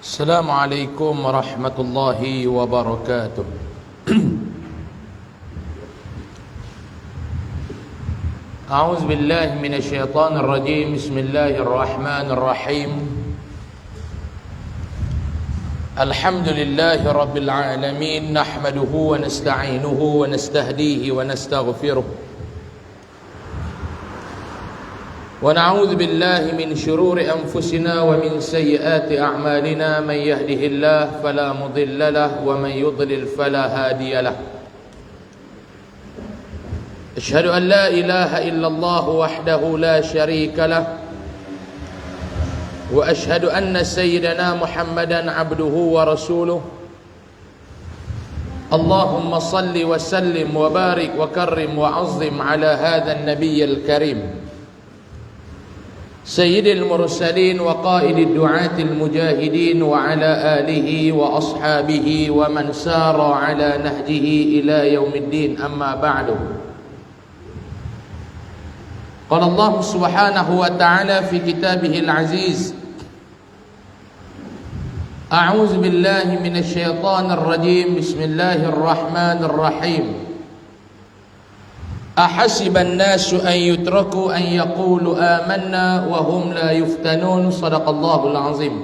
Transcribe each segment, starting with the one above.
Assalamualaikum warahmatullahi wabarakatuh. A'udzu billahi minasyaitonir rajim. Bismillahirrahmanirrahim. Alhamdulillahi rabbil alamin, nahmaduhu wa nasta'inuhu wa nastahdihi wa nastaghfiruh. ونعوذ بالله من شرور أنفسنا ومن سيئات أعمالنا من يهده الله فلا مضل له ومن يضلل فلا هادي له أشهد أن لا إله إلا الله وحده لا شريك له وأشهد أن سيدنا محمدا عبده ورسوله اللهم صل وسلم وبارك وكرم وعظم على هذا النبي الكريم سيد المرسلين وقائد الدعاة المجاهدين وعلى آله وأصحابه ومن سار على نهجه إلى يوم الدين. أما بعد، قال الله سبحانه وتعالى في كتابه العزيز: أعوذ بالله من الشيطان الرجيم، بسم الله الرحمن الرحيم. أحسب الناس أن يتركوا أن يقولوا آمنا وهم لا يفتنون. صدق الله العظيم.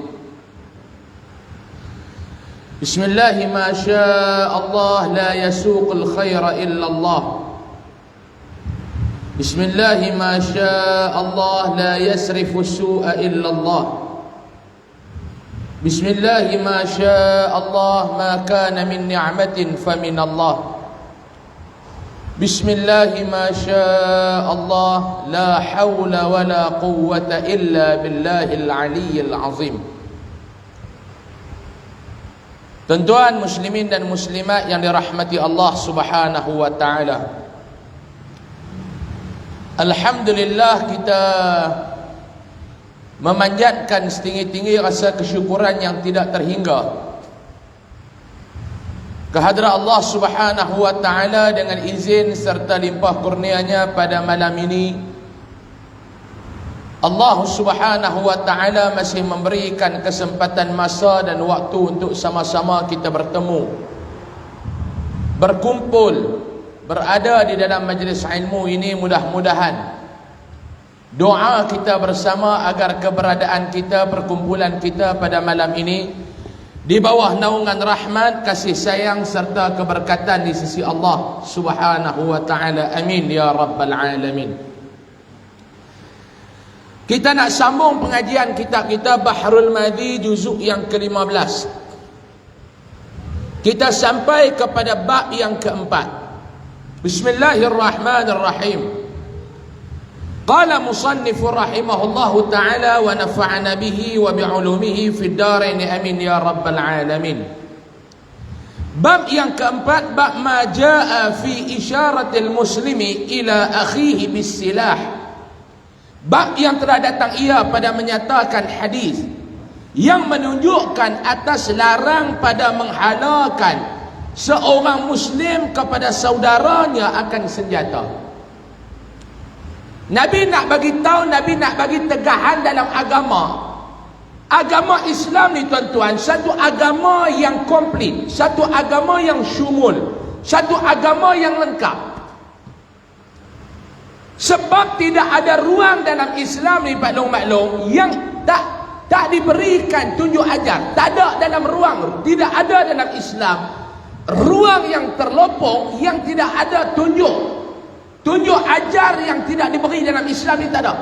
بسم الله ما شاء الله لا يسوق الخير إلا الله. بسم الله ما شاء الله لا يسرف السوء إلا الله. بسم الله ما شاء الله ما كان من نعمة فمن الله. بسم الله ما شاء الله لا حول ولا قوة إلا بالله العلي العظيم. Tuan-tuan muslimin dan muslimat yang dirahmati Allah Subhanahu wa taala. Alhamdulillah, kita memanjatkan setinggi-tinggi rasa kesyukuran yang tidak terhingga kehadrat Allah Subhanahu wa taala dengan izin serta limpah kurnianya pada malam ini. Allah Subhanahu wa taala masih memberikan kesempatan masa dan waktu untuk sama-sama kita bertemu, berkumpul, berada di dalam majlis ilmu ini. Mudah-mudahan doa kita bersama agar keberadaan kita, perkumpulan kita pada malam ini di bawah naungan rahmat, kasih sayang serta keberkatan di sisi Allah Subhanahu wa taala. Amin ya rabbal alamin. Kita nak sambung pengajian kitab kita Bahrul Madhi juzuk yang ke-15. Kita sampai kepada bab yang keempat. Bismillahirrahmanirrahim. Qala musannifur rahimahullahu ta'ala wa nafa'ana bihi wa bi'ulumihi fid darain amin ya rabbal alamin. Bab yang keempat, bab ma jaa fi isyaratil muslimi ila akhihi bis silah. Bab yang telah datang ia pada menyatakan hadis yang menunjukkan atas larang pada menghalakan seorang muslim kepada saudaranya akan senjata. Nabi nak bagi tahu, Nabi nak bagi tegahan dalam agama. Agama Islam ni tuan-tuan, satu agama yang komplit, satu agama yang syumul, satu agama yang lengkap. Sebab tidak ada ruang dalam Islam ni maklum-maklum yang tak diberikan tunjuk ajar. Tak ada dalam ruang, tidak ada dalam Islam ruang yang terlopong yang tidak ada tunjuk ajar yang tidak diberi dalam Islam ni, tak ada.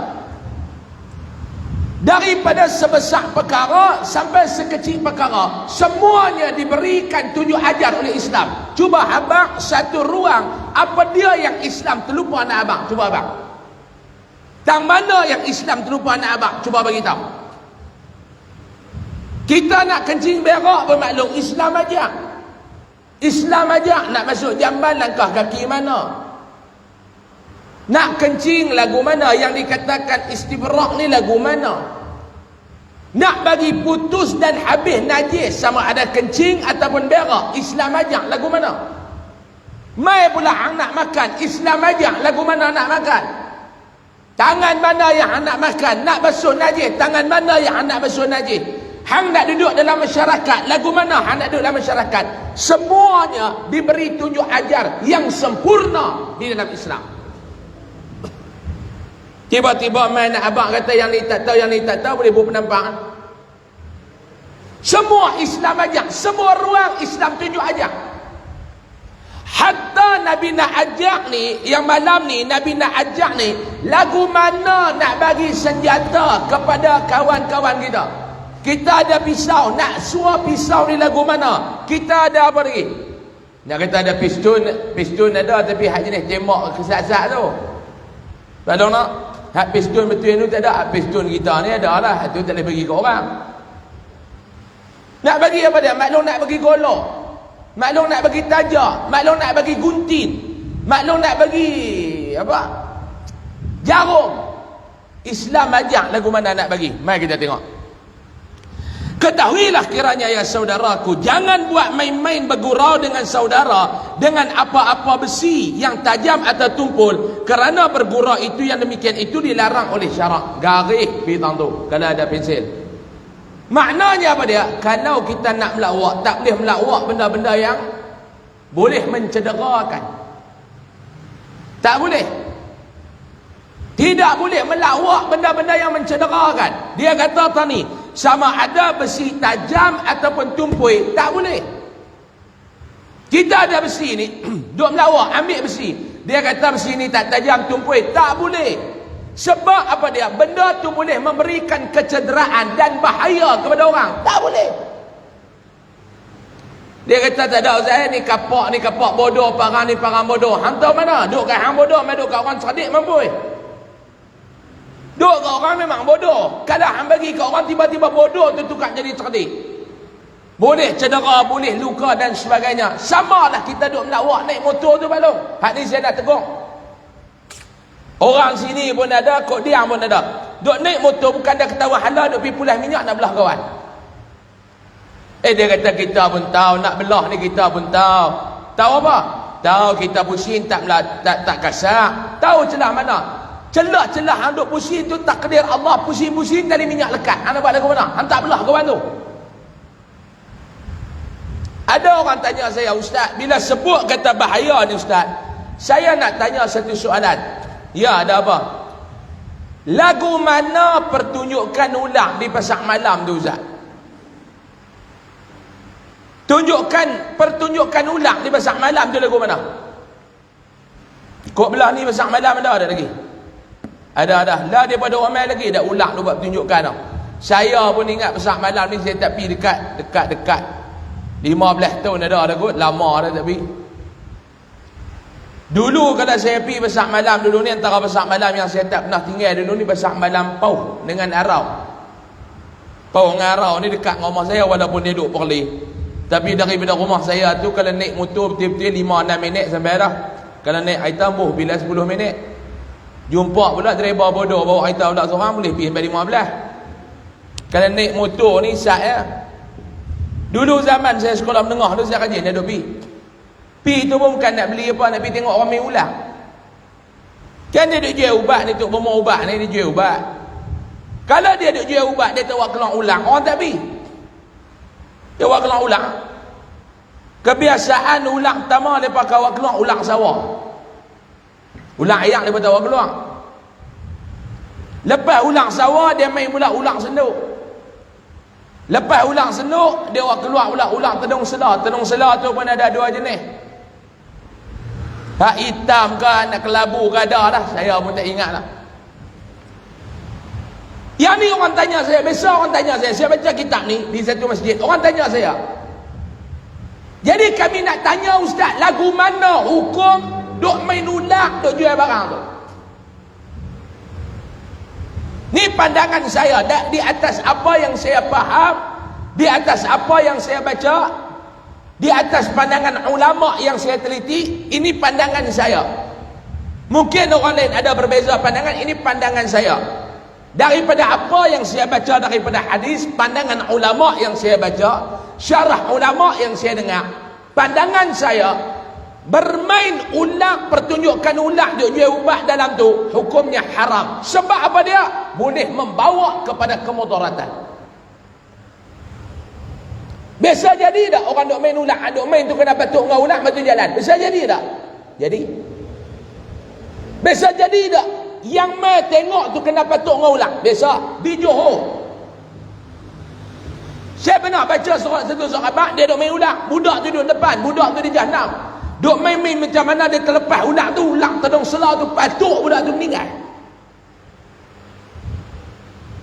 Daripada sebesar perkara sampai sekecil perkara, semuanya diberikan tunjuk ajar oleh Islam. Cuba abang satu ruang, apa dia yang Islam terlupa anak abang? Cuba abang. Tang mana yang Islam terlupa anak abang? Cuba bagi tahu. Kita nak kencing berak bermaklum, Islam ajak. Islam ajak nak masuk jamban, langkah kaki mana? Nak kencing lagu mana? Yang dikatakan istibrak ni lagu mana? Nak bagi putus dan habis najis, sama ada kencing ataupun berak, Islam ajak lagu mana? Mai pula hang nak makan, Islam ajak lagu mana nak makan? Tangan mana yang hang nak makan? Nak basuh najis, tangan mana yang hang nak basuh najis? hang nak duduk dalam masyarakat, lagu mana hang nak duduk dalam masyarakat, semuanya diberi tunjuk ajar yang sempurna di dalam Islam. Tiba-tiba main nak abang kata yang ni tak tahu, yang ni tak tahu, boleh buat penampakan. Semua Islam ajar, semua ruang Islam tunjuk ajar. Hatta Nabi nak ajak ni, yang malam ni Nabi nak ajak ni, lagu mana nak bagi senjata kepada kawan-kawan kita. Kita ada pisau, nak suar pisau ni lagu mana? Kita ada apa lagi? Nak kata ada pistol ada, tapi hak jenis tembak kesat-sat tu. Tak tahu nak? Hak pistol betul tu tak ada. Hak pistol kita ni ada lah, tu tak boleh bagi ke orang. Nak bagi apa dia? Maklum nak bagi golok, maklum nak bagi tajak, maklum nak bagi gunting, maklum nak bagi apa, jarum. Islam ajak lagu mana nak bagi. Mari kita tengok. Ketahuilah kiranya ya saudaraku, jangan buat main-main bergurau dengan saudara dengan apa-apa besi yang tajam atau tumpul, kerana bergurau itu yang demikian itu dilarang oleh syarak. Garis bintang tu kalau ada pensil. Maknanya apa dia? Kalau kita nak melawak, tak boleh melawak benda-benda yang boleh mencederakan. Tak boleh. Tidak boleh melawak benda-benda yang mencederakan. Dia kata tadi, sama ada besi tajam ataupun tumpul, tak boleh. Kita ada besi ni, duk melawak, ambil besi. Dia kata besi ni tak tajam, tumpul, tak boleh. Sebab apa dia? Benda tu boleh memberikan kecederaan dan bahaya kepada orang. Tak boleh. Dia kata tak ada, saya ni kapak bodoh, parang ni parang bodoh. Hang tahu mana? Duk kat hang bodoh, mai duk kat orang cerdik mampu. Duk kat orang memang bodoh. Kalau hang bagi kat orang tiba-tiba bodoh tu tukar jadi cerdik, boleh cedera, boleh luka dan sebagainya. Samalah kita duk melawak naik motor tu balong. Hak ni saya nak tegur. Orang sini pun ada, kok diam pun ada. Duk naik motor bukan dah ketawa halal, duk pergi pulas minyak nak belah kawan. Dia kata kita pun tahu nak belah ni, kita pun tahu. Tahu apa? Tahu kita pusing tak kasar. Tahu celah mana? Celah-celah hang duk pusing tu takdir Allah, pusing-pusing dari minyak lekat. Hang buat lagu mana? Hang tak belah kawan tu. Ada orang tanya saya, ustaz, bila sebut kata bahaya ni ustaz, saya nak tanya satu soalan. Ya, ada apa? Lagu mana pertunjukan ulang di pasar malam tu ustaz? Pertunjukan ulang di pasar malam tu lagu mana? Kok belah ni pasar malam ada lagi? Ada. Lah daripada ramai lagi dah ulang tu buat pertunjukan tau. Saya pun ingat pasar malam ni saya tak pergi dekat 15 tahun ada kot, lama dah tak pergi. Dulu kalau saya pergi pasar malam dulu ni, antara pasar malam yang saya tak pernah tinggal dulu ni pasar malam Pau dengan Arau. Pau dengan Arau ni dekat dengan rumah saya walaupun dia duduk Perlis. Tapi daripada rumah saya tu kalau naik motor betul-betul 5-6 minit sampai dah. Kalau naik aitam bila 10 minit. Jumpa pula driver bodoh bawa aitam pula seorang boleh pergi sampai 15. Kalau naik motor ni sat ya. Dulu zaman saya sekolah menengah tu saya rajin dia duduk pergi. Pi tu pun bukan nak beli apa, nak pergi tengok orang main ulang. Kan dia duk jual ubat ni, tu bomong ubat ni dia jual ubat. Kalau dia duk jual ubat, dia tak buat kelang ulang, orang tak pergi. Dia buat kelang ulang. Kebiasaan ulang pertama dia pakai buat kelang ulang sawah. Ulang ayak dia buat keluar. Lepas ulang sawah dia main pula ulang senduk. Lepas ulang senduk dia buat keluar pula ulang tenung selah. Tenung selah tu pun ada dua jenis. Hak hitam ke, nak kelabu ke ada lah. Saya pun tak ingat lah. Yang ni orang tanya saya, biasa orang tanya saya baca kitab ni di satu masjid, orang tanya saya. Jadi kami nak tanya ustaz, lagu mana hukum duk main ulang, duk jual barang tu? Ni pandangan saya, di atas apa yang saya faham, di atas apa yang saya baca, di atas pandangan ulama yang saya teliti, ini pandangan saya. Mungkin orang lain ada berbeza pandangan, ini pandangan saya. Daripada apa yang saya baca daripada hadis, pandangan ulama yang saya baca, syarah ulama yang saya dengar, pandangan saya, bermain ulang, pertunjukan ulang, jual ubat dalam tu hukumnya haram. Sebab apa dia? Boleh membawa kepada kemudaratan. Biasa jadi tak orang duk main ulang, duk main tu kena patuk dengan ulang batu jalan? Biasa jadi tak? Jadi. Biasa jadi tak? Yang main tengok tu kena patuk dengan ulang? Biasa. Di Johor. Saya pernah baca satu sahabat, dia duk main ulang. Budak tu duduk depan, budak tu di jahanam. Duk main-main macam mana dia terlepas ulang tu, ulang terdong selah tu, patuk budak tu meninggal.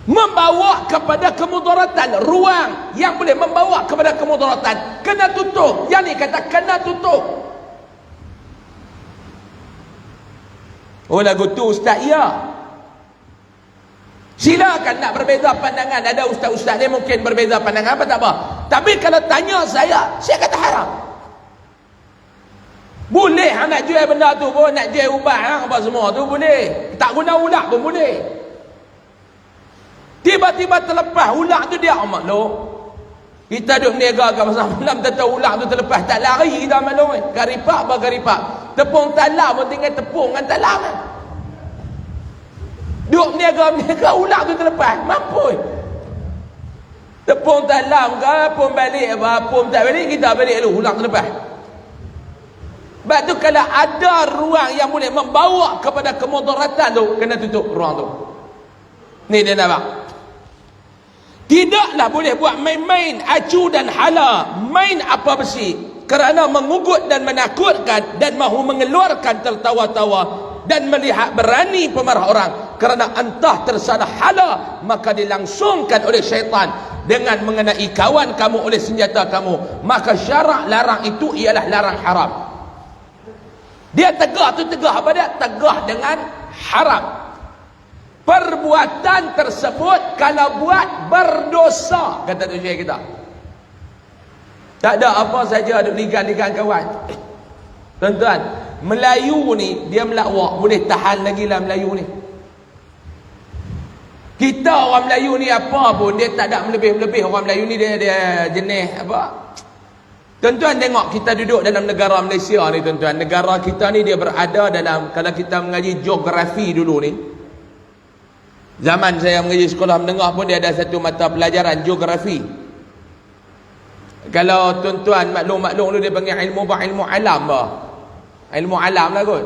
Membawa kepada kemudaratan, ruang yang boleh membawa kepada kemudaratan kena tutup. Yang ni kata kena tutup. Oh lagu tu ustaz, ya, silakan nak berbeza pandangan. Ada ustaz-ustaz ni mungkin berbeza pandangan, apa tak apa. Tapi kalau tanya saya kata haram. Boleh nak jual benda tu pun, nak jual ubat apa semua tu boleh, tak guna ulat pun boleh. Tiba-tiba terlepas ulat tu, dia maklum kita duduk meniaga kat pasar malam, tahu ulat tu terlepas, tak lari kita maklum. Garipak apa garipak, tepung talam pun tinggal tepung dengan talam. Duduk meniaga ulat tu terlepas, mampu. Tepung talam ke pun balik apa pun tak balik, kita balik dulu ulat terlepas. Sebab tu kalau ada ruang yang boleh membawa kepada kemudaratan tu, kena tutup ruang tu. Ni dia nampak. Tidaklah boleh buat main-main acu dan hala, main apa besi, kerana mengugut dan menakutkan dan mahu mengeluarkan tertawa-tawa dan melihat berani pemarah orang, kerana entah tersalah hala maka dilangsungkan oleh syaitan dengan mengenai kawan kamu oleh senjata kamu, maka syarak larang itu ialah larang haram. Dia tegah tu tegah apa dia? Tegah dengan haram. Perbuatan tersebut kalau buat berdosa, kata tu syekh kita. Tak ada apa saja ada ligan-ligan kawan. Tuan-tuan, Melayu ni dia melawak, boleh tahan lagi lah Melayu ni. Kita orang Melayu ni apa pun dia tak ada melebih-lebih. Orang Melayu ni dia jenis apa? Tuan-tuan tengok, kita duduk dalam negara Malaysia ni tuan-tuan. Negara kita ni dia berada dalam, kalau kita mengaji geografi dulu ni, zaman saya mengaji sekolah menengah pun dia ada satu mata pelajaran geografi. Kalau tuan-tuan maklum-maklum dulu dia panggil ilmu alam bah. Ilmu alam lah kot.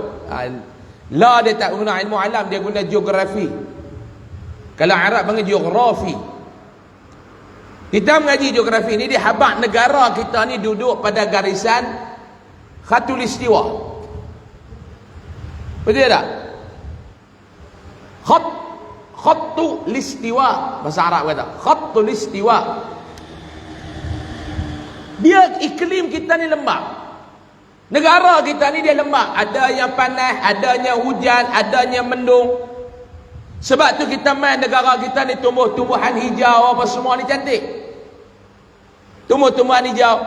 La dia tak guna ilmu alam, dia guna geografi. Kalau Arab panggil geografi. Kita mengaji geografi ni, dia habaq negara kita ni duduk pada garisan khatulistiwa. Betul tak? Khattu listiwa, bahasa Arab kata khattu listiwa. Dia iklim kita ni lembap. Negara kita ni dia lembap, ada yang panas, adanya hujan, adanya mendung. Sebab tu kita main negara kita ni tumbuh-tumbuhan hijau apa semua ni cantik. Tumbuh-tumbuhan hijau.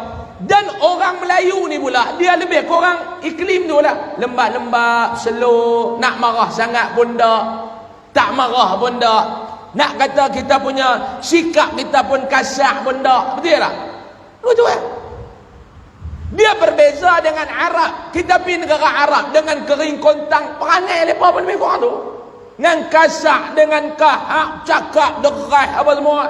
Dan orang Melayu ni pula dia lebih kurang iklim tu lah, lembap-lembap, slow, nak marah sangat pun tak marah pun tak. Nak kata kita punya sikap kita pun kasar pun tak. Betul tak? Betul tak? Dia berbeza dengan Arab. Kita pergi negara Arab dengan kering kontang, perangai mereka pun lebih kurang tu. Dengan kasar, dengan kahak, cakap, derah apa semua.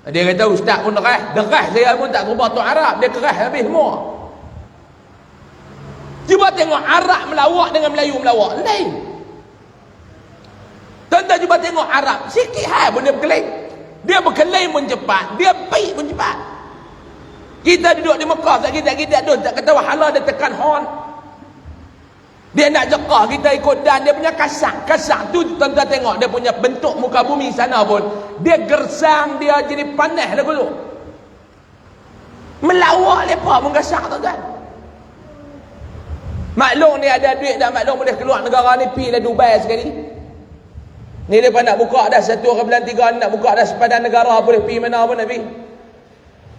Dia kata ustaz pun derah. Derah saya pun tak berubah tu Arab. Dia keras habis semua. Cuba tengok Arab melawak dengan Melayu melawak. Lain. Tuan-tuan cuba tengok Arab, sikit hal pun dia berkelain. Dia berkelain pun cepat, dia baik pun cepat. Kita duduk di Mekah, tak kata wahala dia tekan horn. Dia nak jekah, kita ikut dan dia punya kasar. Kasar tu tuan-tuan tengok, dia punya bentuk muka bumi sana pun. Dia gersang, dia jadi panas lagu tu. Melawak lepas pun kasar tuan-tuan. Maklum ni ada duit dah, maklum boleh keluar negara ni, pergi lah Dubai sekali. Ni lepas nak buka dah 1 bulan 3 nak buka dah sepadan negara, boleh pergi mana pun nak pergi.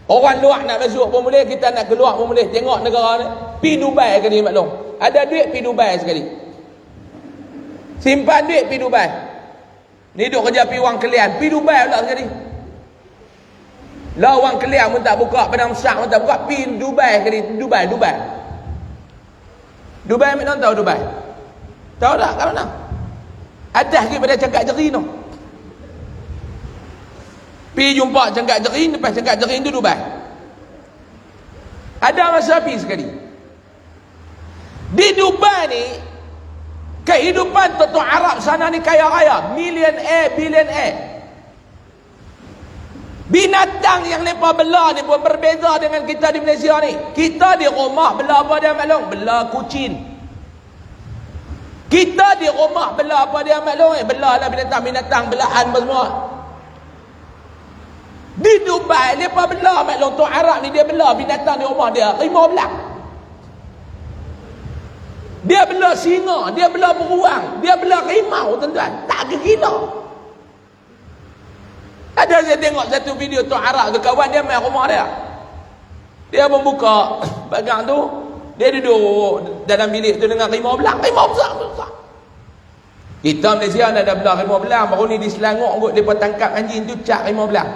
Orang luar nak masuk pun boleh, kita nak keluar pun boleh, tengok negara ni. Pergi Dubai sekali maklum. Ada duit pergi Dubai sekali. Simpan duit pergi Dubai. Ni duk kerja pergi wang kelian, pergi Dubai pula sekali. Lah wang kelian pun tak buka, Padang Besar pun tak buka, pergi Dubai sekali. Dubai. Dubai mana tahu Dubai? Tahu tak kat mana? Atas daripada Cangkak Jeri tu. Pergi jumpa Cangkak Jeri, lepas Cangkak Jeri tu Dubai. Ada masa api sekali. Di Dubai ni, kehidupan tuan Arab sana ni kaya raya, billionaire. Binatang yang mereka bela ni pun berbeza dengan kita di Malaysia ni. Kita di rumah bela apa dia maklum? Bela kucing. Kita di rumah bela apa dia maklum? Bela lah binatang-binatang, belahan semua. Di Dubai mereka bela maklum. Tuan Arab ni dia bela binatang di rumah dia, rimau belang. Dia bela singa, dia bela beruang, dia bela rimau, tuan-tuan. Tak gila. Ada saya tengok satu video Tuan Arab tu, kawan dia main rumah dia. Dia membuka bagang tu, dia duduk dalam bilik tu dengan rimau belang. Rimau besar. Kita Malaysia ada belah rimau belang. Baru ni di Selangor kot, mereka tangkap anjing tu, cak rimau belang.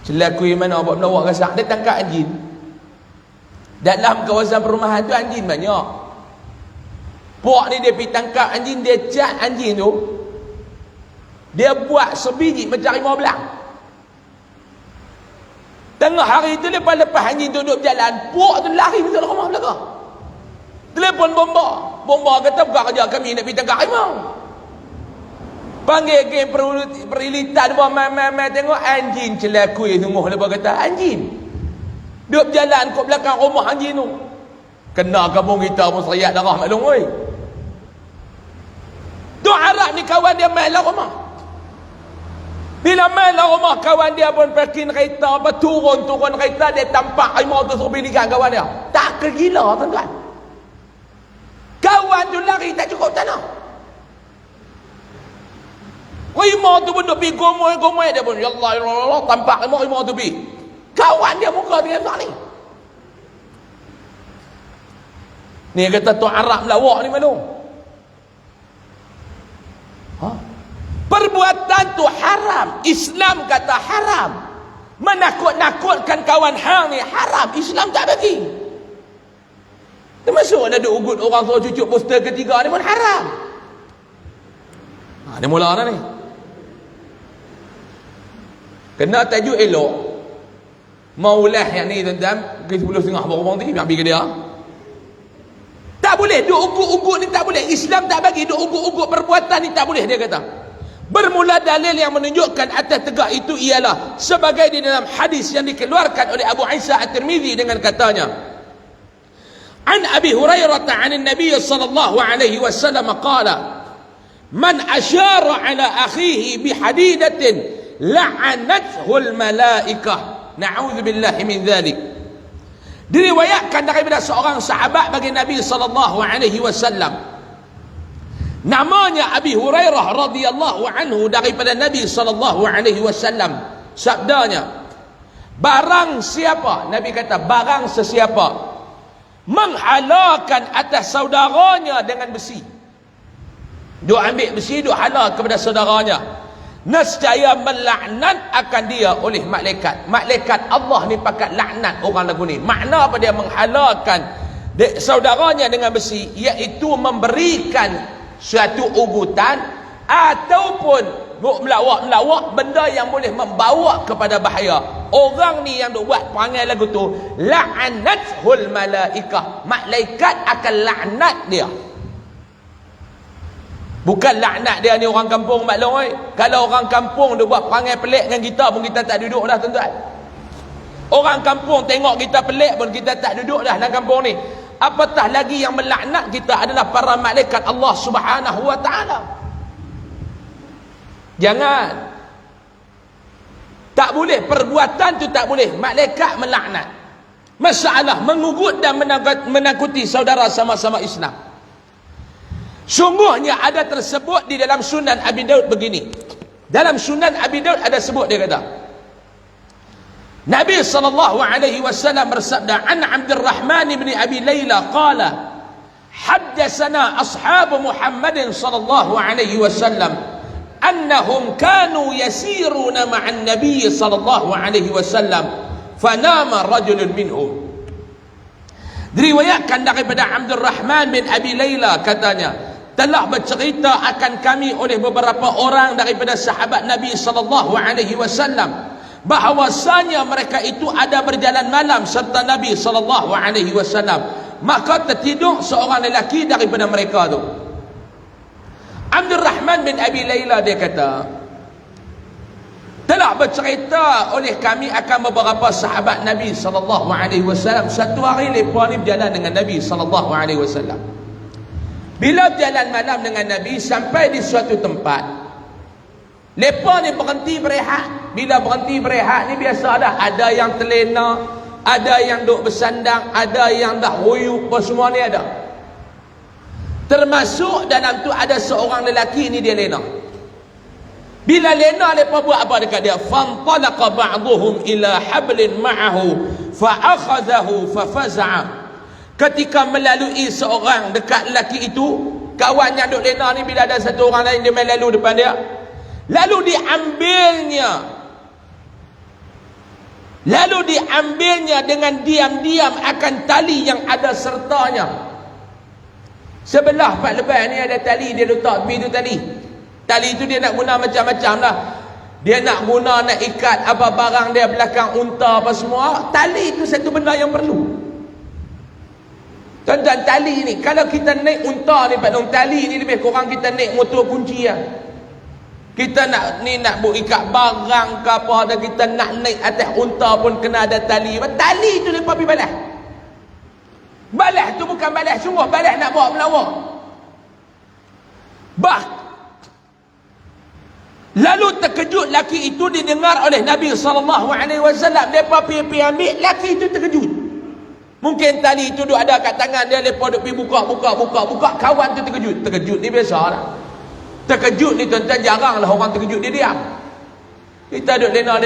Celakui mana buat melawak gasak, dia tangkap anjing. Dalam kawasan perumahan tu anjing banyak. Puak ni dia pergi tangkap anjing, dia cat anjing tu. Dia buat sebiji macam rimau belang. Tengah hari tu lepas anjing tu duduk berjalan, puak tu lari masuk rumah belakang. Telefon bomba kata bukan kerja kami nak pergi tangkap rimau. Panggil geng perilitan buat mai tengok anjing celakui tunggu lepas kata anjing duduk berjalan kat belakang rumah anjing tu. Kena kampung kita pun seriak darah maklum oi. Tuan Arab ni kawan dia main lah rumah. Bila main lah rumah, kawan dia pun parking kereta, turun kereta, dia tampak rimau tu suruh binikan kawan dia. Tak kegila tuan-tuan. Kawan tu lari tak cukup tanah. Rimau tu pun duk pergi gomoi dia pun. Ya Allah, tampak rimau tu pergi. Kawan dia muka dengan besar ni. Ni kata Tuan Arab lawak ni malu. Perbuatan tu haram. Islam kata haram. Menakut-nakutkan kawan hang ni haram. Islam tak bagi. Termasuk ada ugut orang suruh cucuk poster ketiga ni pun haram. Dia mula dah ni. Kena tajuk elok. Maulah yang ni tuan-tuan, pukul 10.30 baru orang ni ambil ke dia. Tak boleh duk ugut-ugut ni, tak boleh. Islam tak bagi duk ugut-ugut perbuatan ni, tak boleh dia kata. Bermula dalil yang menunjukkan atas tegak itu ialah sebagai di dalam hadis yang dikeluarkan oleh Abu Isa At-Tirmidzi dengan katanya, An Abi Hurairah 'an Nabi sallallahu alaihi wasallam qala, Man asyara ala akhihi bihadidatin la'anathu al-malaikah. Na'udzubillahi min dzalik. Diriwayatkan daripada seorang sahabat bagi Nabi sallallahu alaihi wasallam, namanya Abi Hurairah radhiyallahu anhu, daripada Nabi sallallahu alaihi wasallam sabdanya, barang siapa, Nabi kata barang sesiapa menghalalkan atas saudaranya dengan besi, duk ambil besi duk halal kepada saudaranya, nescaya melaknat akan dia oleh malaikat. Malaikat Allah ni pakat laknat orang lagu ni. Makna apa dia menghalalkan saudaranya dengan besi? Iaitu memberikan suatu ugutan ataupun melawak benda yang boleh membawa kepada bahaya. Orang ni yang duk buat perangai lagu tu, la'anathul malaikah, malaikat akan laknat dia. Bukan laknat dia ni orang kampung maklum oi. Kalau orang kampung dia buat perangai pelik dengan kita pun kita tak duduk dah tuan-tuan. Orang kampung tengok kita pelik pun kita tak duduk dah dalam kampung ni. Apatah lagi yang melaknat kita adalah para malaikat Allah Subhanahu wa taala. Jangan. Tak boleh, perbuatan tu tak boleh. Malaikat melaknat. Masalah mengugut dan menakuti saudara sama-sama Islam. Sungguhnya ada tersebut di dalam Sunan Abi Daud begini. Dalam Sunan Abi Daud ada sebut, dia kata, Nabi sallallahu alaihi wasallam bersabda, An Abdurrahman bin Abi Layla qala, haddatsana ashabu Muhammadin sallallahu alaihi wasallam annahum kanu yasiruna ma'an Nabi sallallahu alaihi wasallam fanama rajulun minhum. Diriwayatkan daripada Abdurrahman bin Abi Layla, katanya, telah bercerita akan kami oleh beberapa orang daripada sahabat Nabi sallallahu alaihi wasallam. bahawasanya mereka itu ada berjalan malam serta Nabi SAW. Maka tertidur seorang lelaki daripada mereka tu. Abdul Rahman bin Abi Layla dia kata, telah bercerita oleh kami akan beberapa sahabat Nabi SAW. Satu hari mereka ni berjalan dengan Nabi SAW. Bila berjalan malam dengan Nabi, sampai di suatu tempat, mereka ni berhenti berehat. Bila berhenti berehat ni biasa ada yang terlena, ada yang duduk bersandang, ada yang dah hoyuk, semua ni ada. Termasuk dalam tu ada seorang lelaki ni dia lena. Bila lena, mereka buat apa dekat dia? Fantalaqa ba'duhum ila hablin ma'ahu fa'akhadahu fafaza'a. Ketika melalui seorang dekat lelaki itu, kawan yang duk lena ni, bila ada satu orang lain dia main lalu depan dia, lalu diambilnya dengan diam-diam akan tali yang ada sertanya. Sebelah Pak Leban ni ada tali, dia letak tepi tu tali. Tali itu dia nak guna macam-macam lah. Dia nak guna, nak ikat apa barang dia belakang unta apa semua. Tali itu satu benda yang perlu. Tuan-tuan, tali ni, kalau kita naik unta ni, Pak Long, tali ni lebih kurang kita naik motor kunci lah. Kita nak ikat barang ke apa, dan kita nak naik atas unta pun kena ada tali. Tali tu dia pergi balas. Balas tu bukan balas sungguh, balas nak bawa melawak. Lalu terkejut laki itu didengar oleh Nabi SAW. Mereka pergi ambil, laki itu terkejut. Mungkin tali itu duk ada kat tangan dia, mereka duk pergi buka. Kawan tu terkejut. Terkejut ni biasa lah. Terkejut ni tuan-tuan, jarang lah orang terkejut dia diam. Kita duk lena.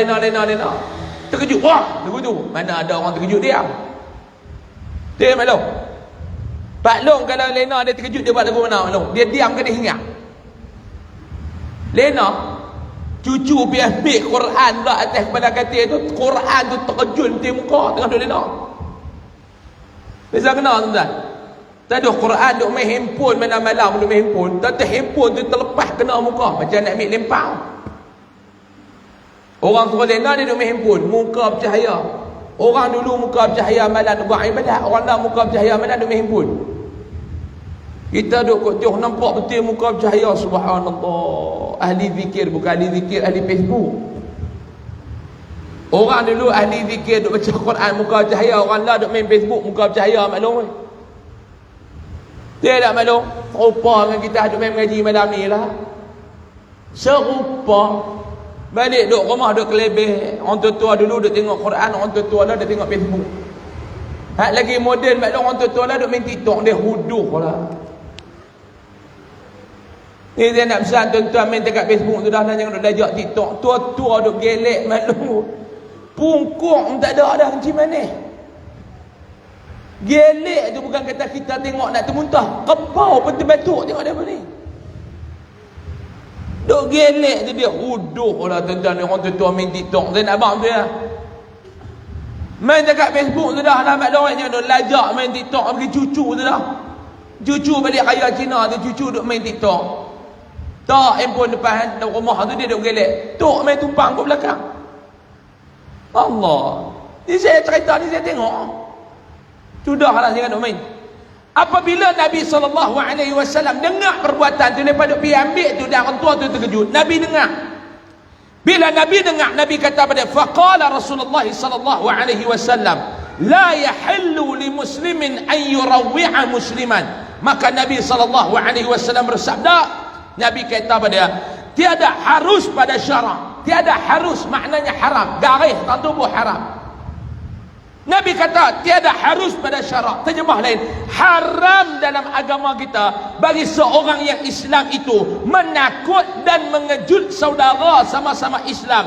Terkejut, wah, terkejut. Mana ada orang terkejut diam. Dia Mak Long. Pak Long kalau lena dia terkejut, dia buat lagu mana Mak Long? Dia diam ke dia hinggap? Lena, cucu pergi ambil Quran pula atas kepala katil tu. Quran tu terkejut di muka tengah duk lena. Bisa kena tuan-tuan. Tadi Quran duk main handphone, malam-malam duk main handphone. Tadi handphone tu terlepas kena muka, macam nak ambil lempang. Orang suruh lena dia duk main handphone, muka bercahaya. Orang dulu muka bercahaya malam buat ibadat, orang dah muka bercahaya malam duk main handphone. Kita duk kocoh nampak betul muka bercahaya, subhanallah. Ahli zikir, bukan ahli zikir, ahli Facebook. Orang dulu ahli zikir duk baca Quran muka bercahaya, orang lah duk main Facebook muka bercahaya, maklum. Dia tak maklum. Serupa dengan kita duk main mengaji malam ni lah. Serupa. Balik duk rumah duk kelebih. Orang tua-tua dulu duk tengok Quran, orang tua-tua lah duk tengok Facebook. Hak lagi moden maklum, orang tua-tua lah duk main TikTok, dia huduh lah. Ni dia nak pesan tuan-tuan main dekat Facebook tu dah, jangan duk lajak TikTok. Tua-tua duk gelek maklum. Pungkung tak ada dah macam mana. Gelek tu bukan kata kita tengok nak termuntah. Kepau pun terbatuk tengok dia apa ni. Duk gelek tu dia huduh lah tuan-tuan. Orang tua-tua main TikTok. Saya nak abang tu ya. Main dekat Facebook tu dah. Mak orang jangan duk lajak main TikTok. Pergi cucu tu dah. Cucu balik raya Cina tu, cucu duk main TikTok. Tak handphone depan rumah tu dia duk gelek. Tok main tumpang kat belakang. Allah. Ni saya cerita ni saya tengok. Sudahlah jangan duk main. Apabila Nabi SAW dengar perbuatan tu, daripada pergi ambil tu dan orang tua tu terkejut. Nabi dengar. Bila Nabi dengar, Nabi kata pada faqala Rasulullah SAW, la yahillu li muslimin an yurawwi'a musliman. Maka Nabi SAW bersabda, Nabi kata pada dia, tiada harus pada syarak. Tiada harus maknanya haram, garis tak tubuh haram. Nabi kata tiada harus pada syarak. Terjemah lain, haram dalam agama kita bagi seorang yang Islam itu menakut dan mengejut saudara sama-sama Islam.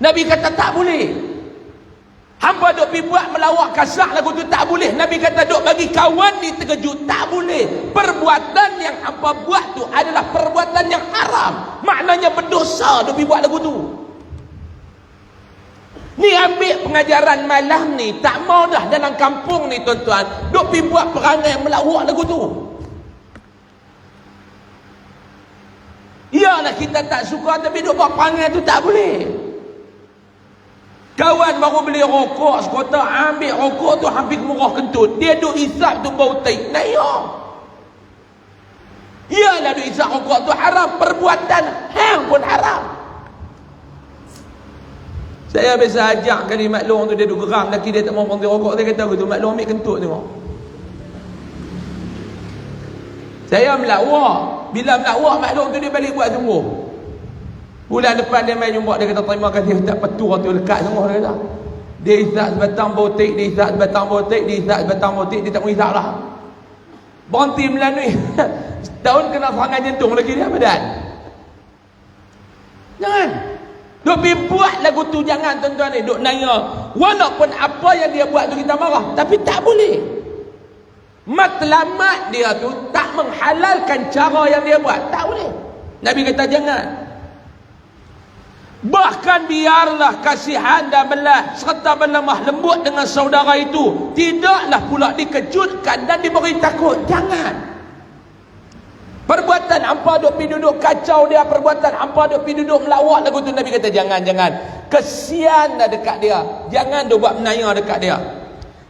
Nabi kata tak boleh. Hampa duk pergi buat melawak kasar lagu tu tak boleh. Nabi kata duk bagi kawan ni terkejut tak boleh. Perbuatan yang hampa buat tu adalah perbuatan yang haram. Maknanya berdosa duk pergi buat lagu tu. Ni ambil pengajaran malam ni, tak mau dah dalam kampung ni tuan-tuan, duk pergi buat perangai melawak lagu tu. Iyalah kita tak suka, tapi duk buat perangai tu tak boleh. Kawan baru beli rokok sekotak, ambil rokok tu hampir murah kentut. Dia duk isap tu bau tai. Naya. Iyalah duk isap rokok tu haram. Perbuatan hang pun haram. Saya biasa ajak kali maklum tu, dia duk geram laki dia tak mau berhenti rokok. Dia kata begitu, maklum ambil kentut tengok. Saya melawak. Bila melawak maklum tu dia balik buat sungguh. Bulan depan dia main jumpa, dia kata terima kasih Ustaz Petua tu lekat semua, dia kata. Dia isap sebatang botik, dia isap sebatang botik, dia isap sebatang botik, dia tak mau isap lah. Berhenti melalui. Setahun kena serangan jantung lagi dia badan. Jangan. Duk pergi buat lagu tu, jangan tuan-tuan ni. Duk nanya. Walaupun apa yang dia buat tu kita marah, tapi tak boleh. Matlamat dia tu tak menghalalkan cara yang dia buat. Tak boleh. Nabi kata jangan. Bahkan biarlah kasihan dan belas serta berlemah lembut dengan saudara itu, tidaklah pula dikejutkan dan diberi takut. Jangan. Perbuatan hampa duk pergi duduk kacau dia, perbuatan hampa duk pergi duduk melawak lagu tu, Nabi kata jangan. Kesian dah dekat dia. Jangan duk buat menaya dekat dia.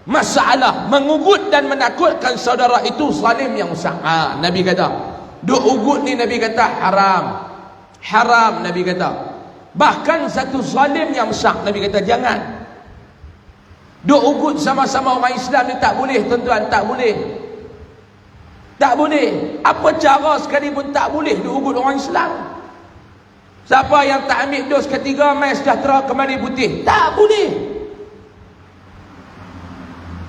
Masalah mengugut dan menakutkan saudara itu zalim yang besar. Nabi kata duk ugut ni, Nabi kata haram. Haram, Nabi kata. Bahkan satu zalim yang besar, Nabi kata jangan. Duk ugut sama-sama orang Islam ni tak boleh tuan-tuan, tak boleh. Tak boleh. Apa cara sekalipun tak boleh duk ugut orang Islam. Siapa yang tak ambil dos ketiga, mai sejahtera kembali putih. Tak boleh.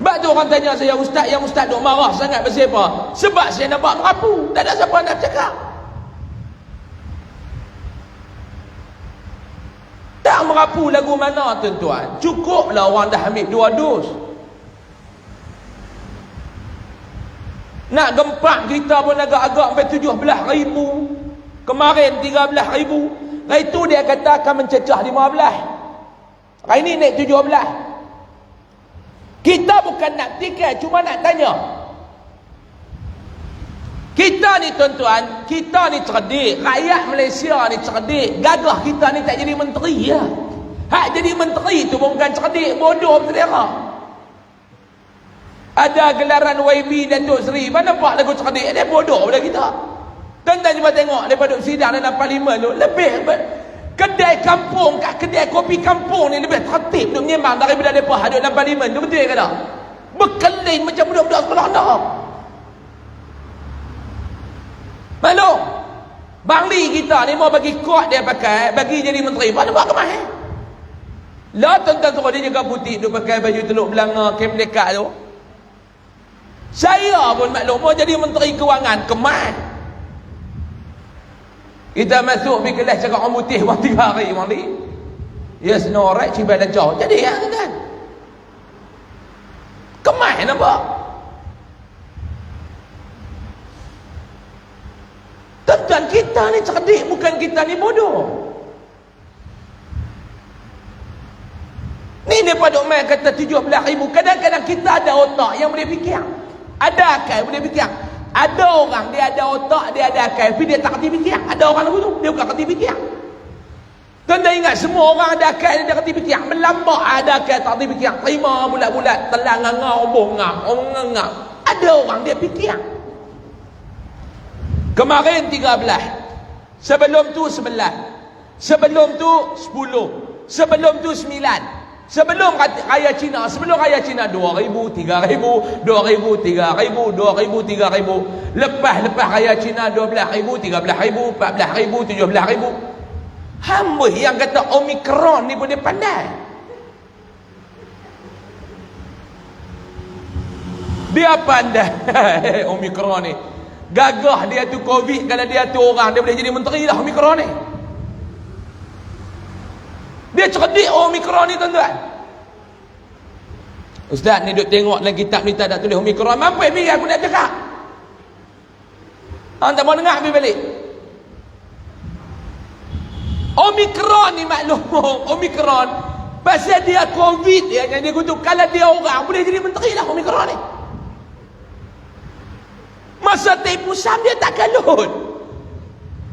Sebab tu orang tanya saya, ustaz, yang ustaz duk marah sangat pasal apa? Sebab saya nampak merapu. Tak ada siapa nak cakap. Tak merapu lagu mana tuan-tuan. Cukuplah orang dah ambil 2 dos. Nak gempak kita pun agak-agak sampai 17,000. Kemarin 13,000. Hari tu dia kata akan mencecah 15. Hari ni naik 17. Kita bukan nak tikai, cuma nak tanya. Kita ni tuan-tuan, kita ni cerdik. Rakyat Malaysia ni cerdik. Gagah kita ni tak jadi menteri ya. Hak jadi menteri tu bukan cerdik, bodoh berselera. Ada gelaran YB Datuk Seri, mana nampak lagu cerdik, dia bodoh pada kita. Tuan-tuan cuba tengok daripada sidang dalam parlimen tu, lebih kedai kampung, kat kedai kopi kampung ni lebih tertib duk menyembang daripada depa hadut dalam parlimen tu, betul ke tak? Berkelin macam budak-budak sekolah nak. Maklum, Bangli kita ni mau bagi kod dia pakai, bagi jadi menteri, mana buat kemah lah tuan-tuan suruh dia jaga putih duk pakai baju teluk belanga, kem dekat tu. Saya pun maklum mau jadi menteri kewangan, kemah. Kita masuk pergi kelas cakap orang putih buat 3 hari mandi. Yes, no right, cibai dan jauh. Jadi ya kan? Kemah nampak? Tuan-tuan, kita ni cerdik, bukan kita ni bodoh. Ni dia pada main kata 17,000. Kadang-kadang kita ada otak yang boleh fikir. Ada akal boleh fikir. Ada orang dia ada otak, dia ada akal, tapi dia tak kerti fikir. Ada orang begitu, dia bukan kerti fikir. Tuan-tuan ingat, semua orang ada akal, dia kerti fikir. Melambak ada akal, tak kerti fikir. Terima bulat-bulat, telang ngau, bongap, ngap. Ada orang dia fikir. Kemarin 13. Sebelum tu 11. Sebelum tu 10. Sebelum tu 9. Sebelum raya Cina, 2,000, 3,000, 2,000, 3,000, 2,000, 3,000. Lepas raya Cina 12,000, 13,000, 14,000, 17,000. Hamba yang kata Omicron ni pun dia pandai. Dia pandai Omicron ni. Gagah dia tu Covid, kalau dia tu orang, dia boleh jadi menteri lah Omicron ni. Dia cerdik Omicron ni tuan-tuan. Ustaz ni duk tengok dalam kitab ni tak ada tulis Omicron. Mampu pergi aku nak cakap. Orang tak mau dengar pergi balik. Omicron ni maklum. Omicron. Pasal dia Covid dia, yang dia kutuk. Kalau dia orang boleh jadi menteri lah Omicron ni. Masa tipu Sam dia tak kalut.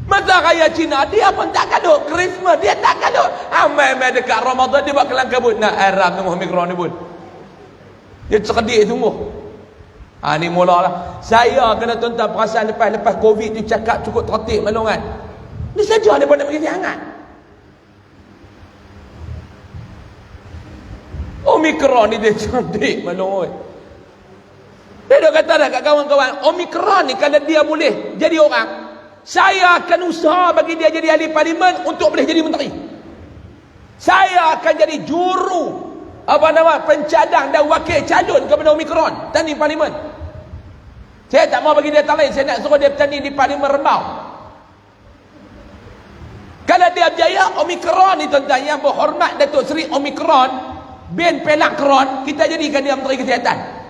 Maka Masa raya Cina dia pun tak gaduh. Christmas dia tak gaduh. Amai dekat Ramadan dia buat kelang kabut. Nak Arab tunggu Omikron ni pun. Dia cerdik tunggu. Ni mulalah. Saya kena tuan-tuan perasaan lepas Covid tu cakap cukup tertib malungan. Ni saja dia pun nak pergi hangat. Omikron ni dia cerdik malungan. Dia dah kata dah kat kawan-kawan, Omikron ni kalau dia boleh jadi orang, saya akan usaha bagi dia jadi ahli parlimen untuk boleh jadi menteri. Saya akan jadi juru pencadang dan wakil calon kepada Omikron tanding parlimen. Saya tak mau bagi dia tak lain, saya nak suruh dia bertanding di parlimen Rembau. Kalau dia berjaya, Omikron ni tuan-tuan yang berhormat Datuk Seri Omikron bin Pelak Kron, kita jadikan dia menteri kesihatan.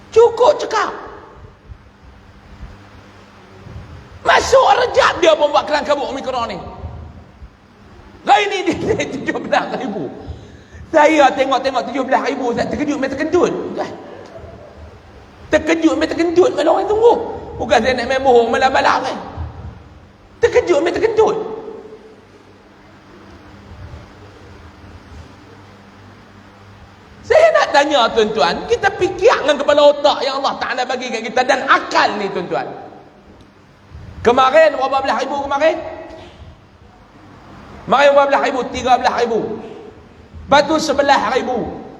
Cukup cakap. Masuk rejab dia pun buat kelang kabut Omikron ni. Hari ni dia 17,000. Saya tengok 17,000, saya terkejut main terkentut. Terkejut main terkentut kalau orang tunggu. Bukan saya nak main bohong malam-malam kan. Terkejut main terkentut. Saya nak tanya tuan-tuan, kita fikir dengan kepala otak yang Allah Ta'ala bagi kat kita dan akal ni tuan-tuan. Kemarin berapa belas ribu kemarin? Kemarin berapa belas ribu? 13,000. Lepas tu 11,000,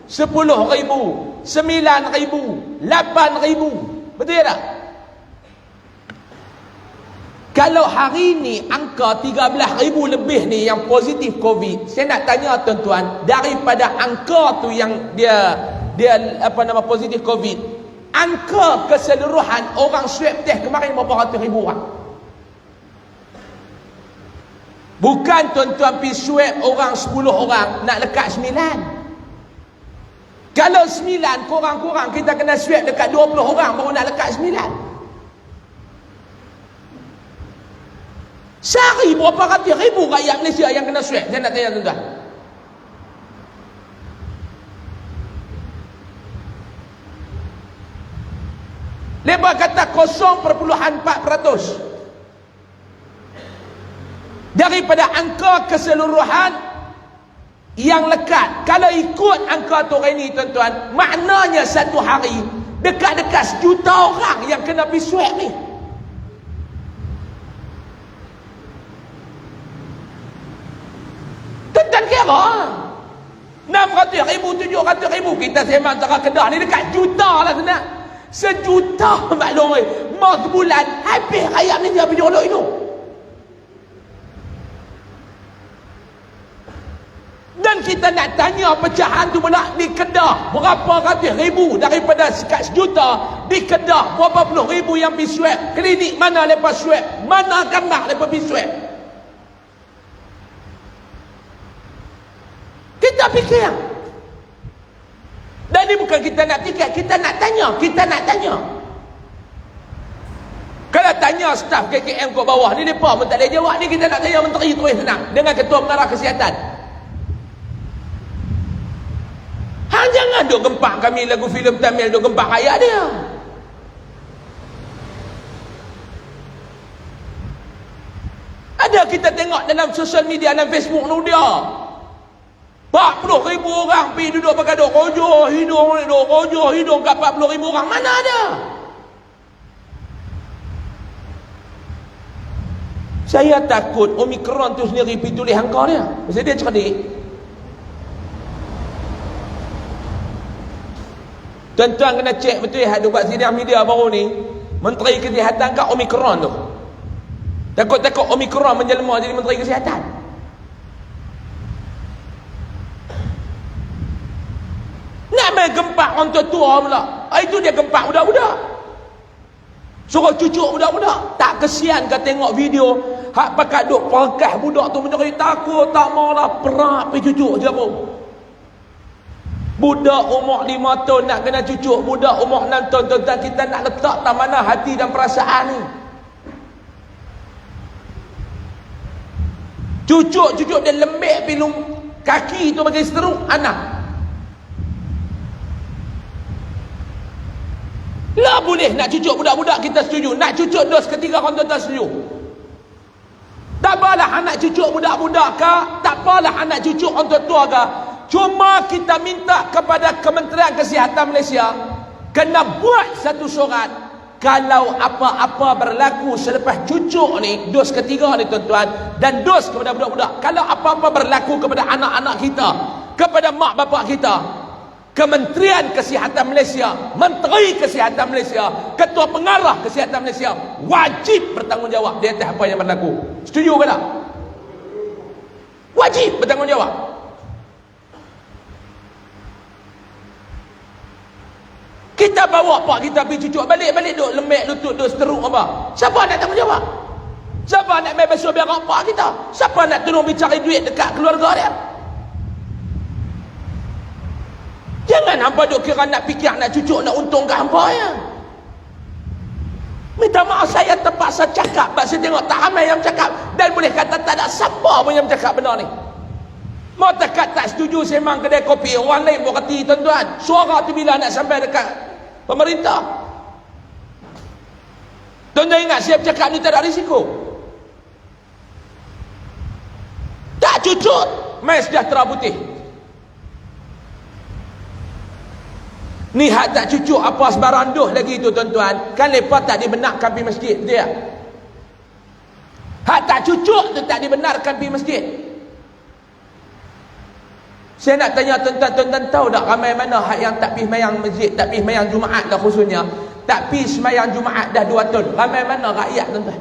10,000, 9,000, 8,000. Betul tak? Kalau hari ni angka 13,000 lebih ni yang positif Covid, saya nak tanya tuan-tuan, daripada angka tu yang dia positif Covid, angka keseluruhan orang swab test kemarin berapa ratus ribu orang? Bukan tuan-tuan pergi swab orang 10 orang nak lekat 9. Kalau 9 kurang-kurang kita kena swab dekat 20 orang baru nak lekat 9. Sehari berapa ratus ribu rakyat Malaysia yang kena swab? Saya nak tanya tuan-tuan. Lepas kata 0.4% daripada angka keseluruhan yang lekat. Kalau ikut angka tu hari ni tuan-tuan, maknanya satu hari dekat-dekat 1 juta orang yang kena pergi swab ni. Tuan-tuan kira 600,000, 700,000. Kita sembang antara Kedah ni dekat juta lah senang. 1 juta maklum mau sebulan habis rakyat ni dia pergi jodoh itu. Dan kita nak tanya pecahan tu pula di Kedah berapa ratus ribu daripada sekat 1 juta. Di Kedah berapa puluh ribu yang pergi swab. Klinik mana lepas swab, mana gambar lepas pergi swab. Kita fikir. Dan ni bukan kita nak fikir, kita nak tanya. Kalau tanya staf KKM kat bawah ni, mereka pun tak boleh jawab. Ni kita nak tanya menteri terus senang dengan ketua pengarah kesihatan. Jangan duk gempak kami lagu filem Tamil, duk gempak rakyat dia. Ada kita tengok dalam sosial media, dalam Facebook nu dia 40,000 orang pergi duduk bergaduh rojo hidung kat 40,000 orang. Mana ada? Saya takut Omikron tu sendiri pergi tulis angka dia. Sebab dia cerdik. Tuan-tuan kena cek betul ya, buat sidang media baru ni, Menteri Kesihatan kat Omikron tu. Takut-takut Omikron menjelma jadi Menteri Kesihatan. Nak main gempak orang tua-tua pula. Itu dia gempak budak-budak. Suruh cucuk budak-budak. Tak kesian ke tengok video hak pakat duk perkah budak tu menjadi takut, tak maulah perak pergi cucuk je pun. Budak umur 5 tahun nak kena cucuk, budak umur 6 tahun, tuan-tuan, kita nak letak tak mana hati dan perasaan ni. Cucuk dia lembek pilung kaki tu bagi seteruk anak. Lah boleh nak cucuk budak-budak kita setuju. Nak cucuk dos ketiga orang tuan-tuan setuju. Tak apalah anak cucu budak-budak ke, tak apalah anak cucu orang tua ke. Cuma kita minta kepada Kementerian Kesihatan Malaysia kena buat satu surat, kalau apa-apa berlaku selepas cucu ni, dos ketiga ni tuan-tuan, dan dos kepada budak-budak, kalau apa-apa berlaku kepada anak-anak kita, kepada mak bapak kita, Kementerian Kesihatan Malaysia, Menteri Kesihatan Malaysia, Ketua Pengarah Kesihatan Malaysia wajib bertanggungjawab di atas apa yang berlaku. Setuju ke tak? Wajib bertanggungjawab. Kita bawa pak kita pergi cucuk balik-balik duk lembek lutut duk seteruk apa? Siapa nak tanggungjawab? Siapa nak main basuh berak pak kita? Siapa nak tolong cari duit dekat keluarga dia? Jangan hampa duk kira nak fikir nak cucuk nak untung ke hampa ya. Minta maaf saya terpaksa cakap, sebab saya tengok tak ramai yang cakap, dan boleh kata tak ada siapa pun yang cakap benar ni. Mau tekat tak setuju semang kedai kopi, orang lain buat kata tuan-tuan, suara tu bila nak sampai dekat pemerintah. Tuan-tuan ingat saya bercakap ni tak ada risiko. Tak cucut Mai Sejahtera Putih ni, hak tak cucuk apa sebarang doh lagi tu tuan-tuan, kan lepas tak dibenarkan pergi masjid, betul tak? Hak tak cucuk tu tak dibenarkan pergi masjid. Saya nak tanya tuan-tuan tahu tak ramai mana hak yang tak pergi mayang masjid, tak pergi mayang Jumaat dah khususnya, tak pergi semayang Jumaat dah 2 tahun, ramai mana rakyat tuan-tuan?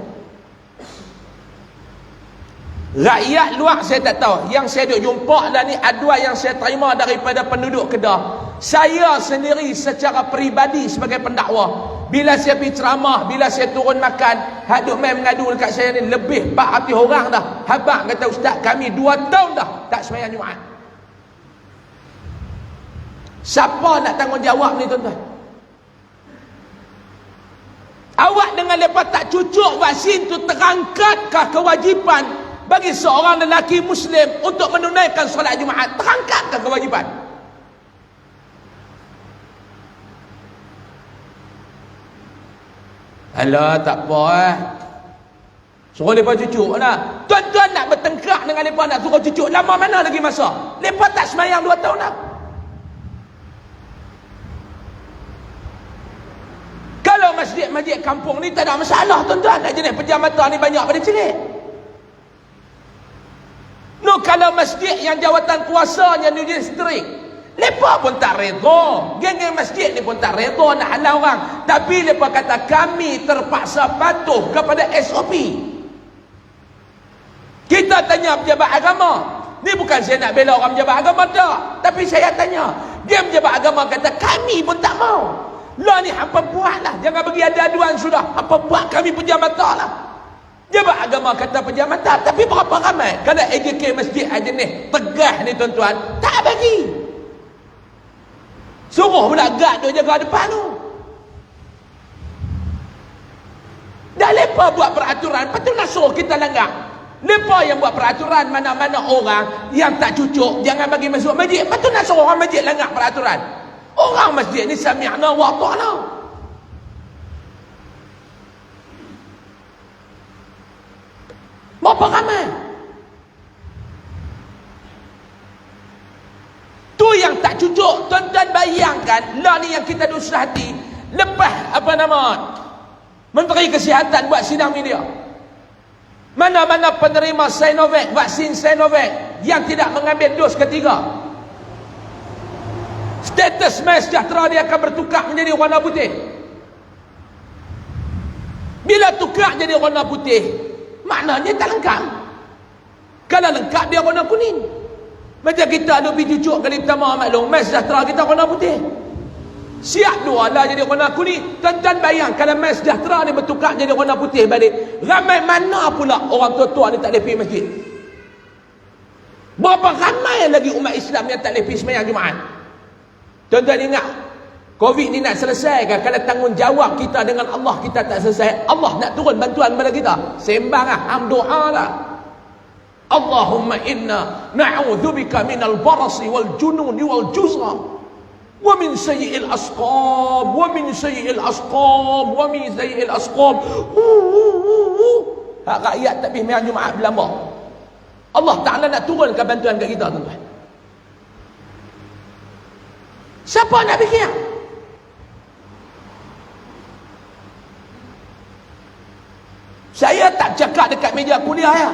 Rakyat luar saya tak tahu. Yang saya duk jumpa dah ni aduan yang saya terima daripada penduduk Kedah. Saya sendiri secara peribadi sebagai pendakwa, bila saya pergi ceramah, bila saya turun makan, hak duk main mengadu dekat saya ni lebih 400 orang dah. Habaq kata, ustaz kami 2 tahun dah tak semayang Jumaat. Siapa nak tanggungjawab ni tuan-tuan? Awak dengan lepas tak cucuk vaksin tu, terangkatkah kewajipan bagi seorang lelaki Muslim untuk menunaikan solat Jumaat? Terangkatkah kewajipan? Alah, tak apa suruh mereka cucuk lah. Tuan-tuan nak bertengkar dengan mereka nak suruh cucuk, lama mana lagi masa? Mereka tak semayang 2 tahun dah. Kalau masjid-masjid kampung ni tak ada masalah tuan-tuan, nak jenis penjamatan ni banyak pada celik. No, kalau masjid yang jawatan kuasanya ni jenis strict, mereka pun tak reda, geng-geng masjid ni pun tak reda nak halau orang, tapi mereka kata kami terpaksa patuh kepada SOP. Kita tanya pejabat agama, ni bukan saya nak bela orang pejabat agama tak, tapi saya tanya, dia pejabat agama kata kami pun tak mau. Lah ni hampa buat lah, jangan bagi ada aduan sudah, hampa buat kami penjamatan lah. Jabat agama kata penjamatan, tapi berapa ramai? Kalau AJK masjid jenis tegah ni tuan-tuan, tak bagi. Suruh pula gad tu jaga depan tu. Dah lepas buat peraturan, patut nak suruh kita langgar. Lepas yang buat peraturan, mana-mana orang yang tak cucuk jangan bagi masuk masjid, patut nak suruh orang masjid langgar peraturan. Orang masjid ni sami'na wa ata'na. Berapa ramai? Tu yang tak cucuk, tuan-tuan bayangkan, lah ni yang kita dusah hati. Lepas Menteri Kesihatan buat sidang media, mana-mana penerima Sinovac, vaksin Sinovac yang tidak mengambil dos ketiga, status Mai Sejahtera dia akan bertukar menjadi warna putih. Bila tukar jadi warna putih, maknanya tak lengkap. Kalau lengkap dia warna kuning. Macam kita ada pergi cucuk kali pertama maklum, Mai Sejahtera kita warna putih. Siap dua lah jadi warna kuning. Tuan-tuan bayang kalau Mai Sejahtera ni bertukar jadi warna putih balik, ramai mana pula orang tua-tua ni tak boleh pergi masjid? Berapa ramai lagi umat Islam yang tak boleh pergi sembahyang Jumaat? Tuan-tuan ingat, Covid ni nak selesai kan? Kalau tanggungjawab kita dengan Allah kita tak selesai, Allah nak turun bantuan kepada kita? Sembang lah, doa lah. Allahumma inna na'udzubika minal barasi wal jununi wal juzra wa min sayyi'il asqam wa min sayyi'il asqam wa min sayyi'il asqam. hak rakyat tak pergi sembahyang Jumaat berlambak. Allah Ta'ala nak turunkan bantuan kat kita, tuan-tuan. Siapa nak fikir? Saya tak cakap dekat meja kuliah ya.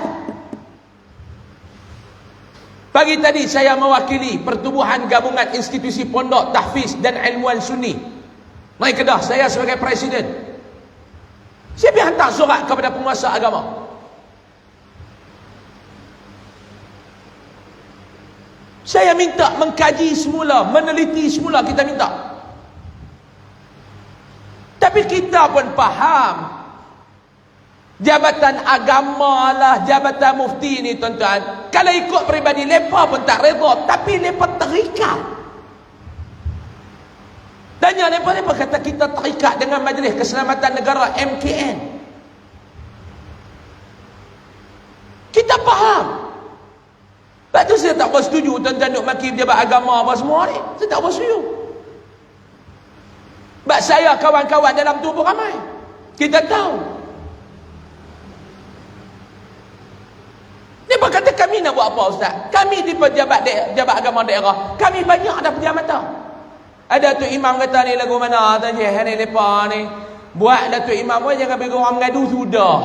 Pagi tadi saya mewakili Pertubuhan Gabungan Institusi Pondok Tahfiz dan Ilmuwan Sunni Mai Kedah, saya sebagai presiden. Saya pergi hantar surat kepada penguasa agama. Saya minta mengkaji semula, meneliti semula, kita minta. Tapi kita pun faham, jabatan agama lah, jabatan mufti ni tuan-tuan, kalau ikut peribadi mereka pun tak reda, tapi mereka terikat. Tanya mereka kata kita terikat dengan Majlis Keselamatan Negara MKN. Kita faham. Lepas tu saya tak bersetuju tuan-tuan duk maki pejabat agama apa semua ni. Saya tak bersetuju. Sebab saya kawan-kawan dalam tu pun ramai. Kita tahu. Dia berkata kami nak buat apa ustaz? Kami di pejabat agama daerah, kami banyak dah penjabatan. Ada tu imam kata ni lagu mana tuan Syekh ni lepa ni. Buatlah tu imam pun jangan bagi orang mengadu sudah.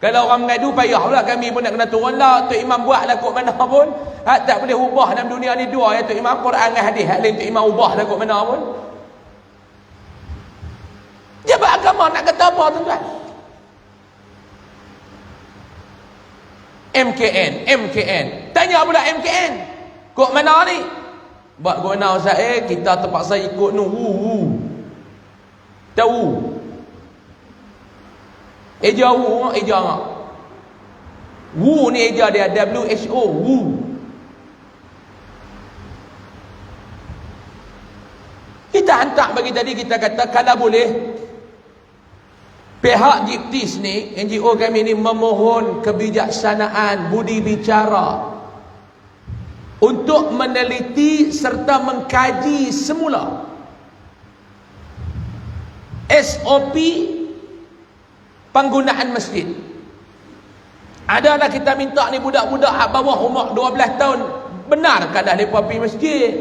Kalau orang mengadu payah pula kami pun nak kena turun lah. Tu imam buatlah kot mana pun. Hak tak boleh ubah dalam dunia ni dua ya tu imam, Quran dengan hadis. Hak lain tu imam ubahlah kot mana pun. Jabat agama nak kata apa tuan-tuan? MKN. Tanya pula MKN. Kok mana ni? Buat guna ustaz kita terpaksa ikut nu. Tahu. Eja wu, eja ngak. Wu ni eja dia WHO, wu. Kita hantar bagi tadi, kita kata kalau boleh pihak Jiptis ni, NGO kami ni memohon kebijaksanaan budi bicara untuk meneliti serta mengkaji semula SOP penggunaan masjid. Adalah kita minta ni budak-budak bawah umur 12 tahun, benarkah dah mereka pergi masjid?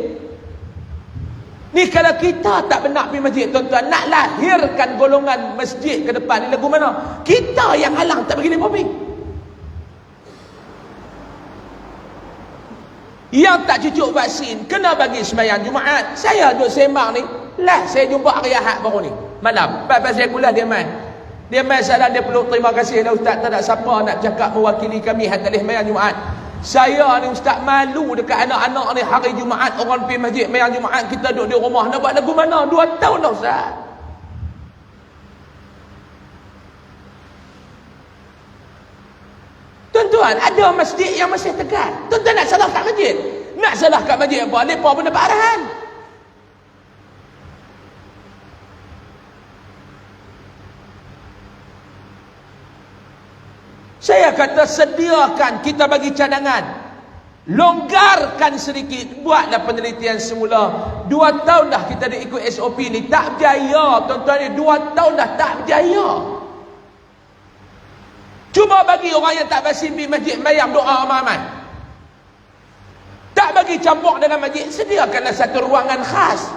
Ni kalau kita tak benar pergi masjid tuan-tuan, nak lahirkan golongan masjid ke depan ni lagu mana? Kita yang halang tak bagi mereka pergi. Yang tak cucuk vaksin kena bagi sembahyang Jumaat. Saya duduk sembang ni, lah saya jumpa hari Ahad baru ni malam. Lepas saya kuliah dia main. Dia main salah, dia perlu terima kasih lah ustaz, tak ada siapa nak cakap mewakili kami hati sembahyang Jumaat. Saya ni ustaz malu dekat anak-anak ni hari Jumaat orang pergi masjid sembahyang Jumaat, kita duduk di rumah nak buat lagu mana? 2 tahun dah ustaz. Tuan-tuan, ada masjid yang masih tegar. Tuan-tuan nak salah kat masjid? Nak salah kat masjid apa? Mereka pun dapat arahan. Saya kata sediakan, kita bagi cadangan. Longgarkan sedikit, buatlah penelitian semula. 2 tahun dah kita dah ikut SOP ni, tak berjaya tuan-tuan ni. 2 tahun dah tak berjaya. Cuma bagi orang yang tak vaksin pergi masjid sembahyang doa ramai-ramai. Tak bagi campur dengan masjid, sediakanlah satu ruangan khas.